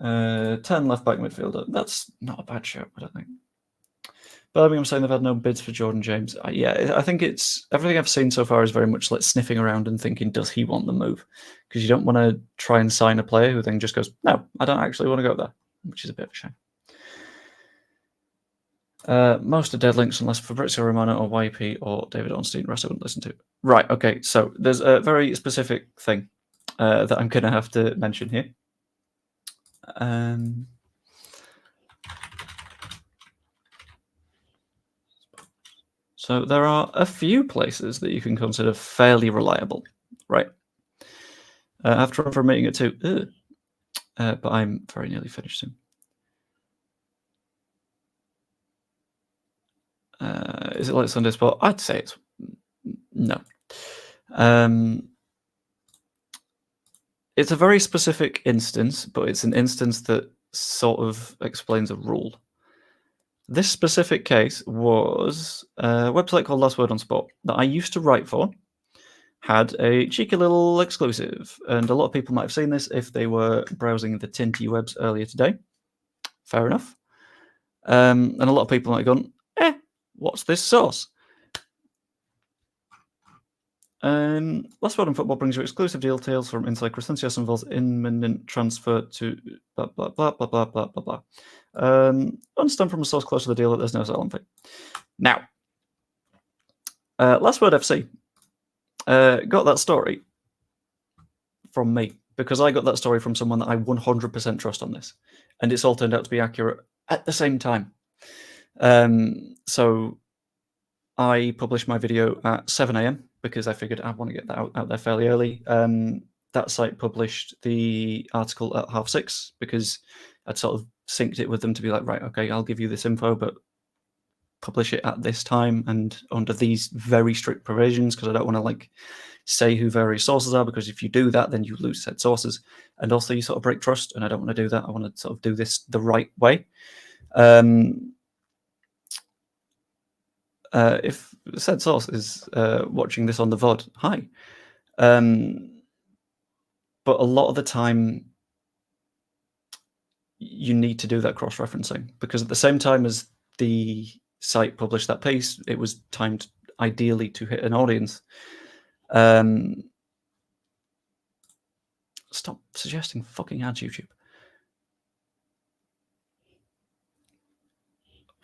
guy. 10 left-back midfielder. That's not a bad shout, I don't think. Birmingham saying they've had no bids for Jordan James. Yeah, I think it's everything I've seen so far is very much like sniffing around and thinking, does he want the move? Because you don't want to try and sign a player who then just goes, no, I don't actually want to go there, which is a bit of a shame. Most are dead links unless Fabrizio Romano or YP or David Ornstein, rest I wouldn't listen to. Right, okay, so there's a very specific thing that I'm going to have to mention here. So there are a few places that you can consider fairly reliable, right? After a meeting at 2, but I'm very nearly finished soon. Is it like Sunday Sport? I'd say it's no. It's a very specific instance, but it's an instance that sort of explains a rule. This specific case was a website called Last Word on Sport that I used to write for, had a cheeky little exclusive, and a lot of people might have seen this if they were browsing the Tinty webs earlier today. Fair enough. And a lot of people might have gone, what's this source? Last Word on Football brings you exclusive details from inside Crysencio Summerville's imminent transfer to blah, blah, blah, blah, blah, blah, blah, blah. Understand from a source close to the deal that there's no selling fee. Now, Last Word FC got that story from me because I got that story from someone that I 100% trust on this. And it's all turned out to be accurate at the same time. So I published my video at 7 a.m. because I figured I want to get that out there fairly early. That site published the article at 6:30 because I'd sort of synced it with them to be like, right, okay, I'll give you this info, but publish it at this time and under these very strict provisions because I don't want to like say who various sources are, because if you do that, then you lose said sources. And also you sort of break trust, and I don't want to do that. I want to sort of do this the right way. If said source is watching this on the VOD, hi. But a lot of the time, you need to do that cross-referencing, because at the same time as the site published that piece, it was timed ideally to hit an audience. Stop suggesting fucking ads, YouTube.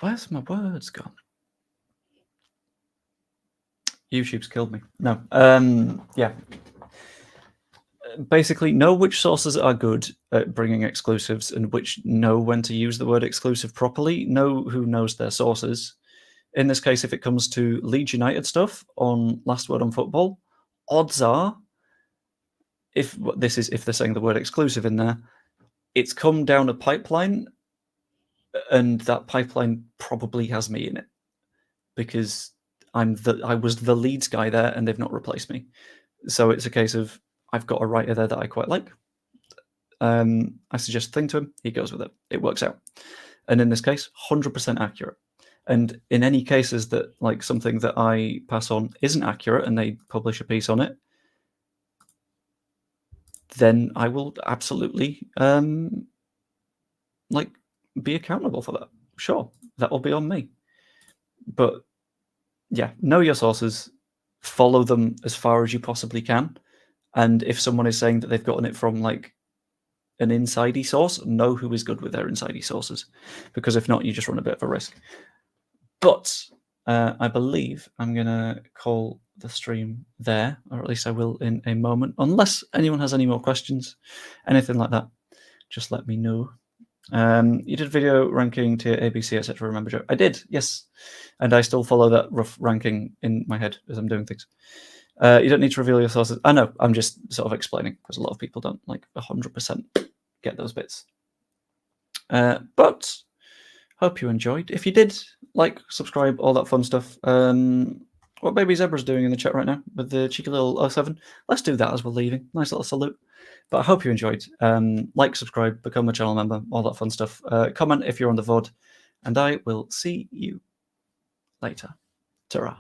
Where's my words gone? YouTube's killed me. No. Yeah. Basically, know which sources are good at bringing exclusives and which know when to use the word exclusive properly. Know who knows their sources. In this case, if it comes to Leeds United stuff on Last Word on Football, odds are, if they're saying the word exclusive in there, it's come down a pipeline, and that pipeline probably has me in it, because I was the Leeds guy there, and they've not replaced me. So it's a case of I've got a writer there that I quite like. I suggest a thing to him, he goes with it. It works out. And in this case, 100% accurate. And in any cases that like something that I pass on isn't accurate and they publish a piece on it, then I will absolutely like be accountable for that. Sure, that will be on me. But yeah, know your sources, follow them as far as you possibly can. And if someone is saying that they've gotten it from like an insidey source, know who is good with their insidey sources, because if not, you just run a bit of a risk. But I believe I'm going to call the stream there, or at least I will in a moment, unless anyone has any more questions, anything like that, just let me know. You did video ranking tier ABC, etc. Remember, Joe? I did, yes. And I still follow that rough ranking in my head as I'm doing things. You don't need to reveal your sources. I know, I'm just sort of explaining, because a lot of people don't like 100% get those bits. But hope you enjoyed. If you did, like, subscribe, all that fun stuff. What Baby Zebra's doing in the chat right now with the cheeky little 07. Let's do that as we're leaving. Nice little salute. But I hope you enjoyed. Like, subscribe, become a channel member, all that fun stuff. Comment if you're on the VOD, and I will see you later. Ta-ra.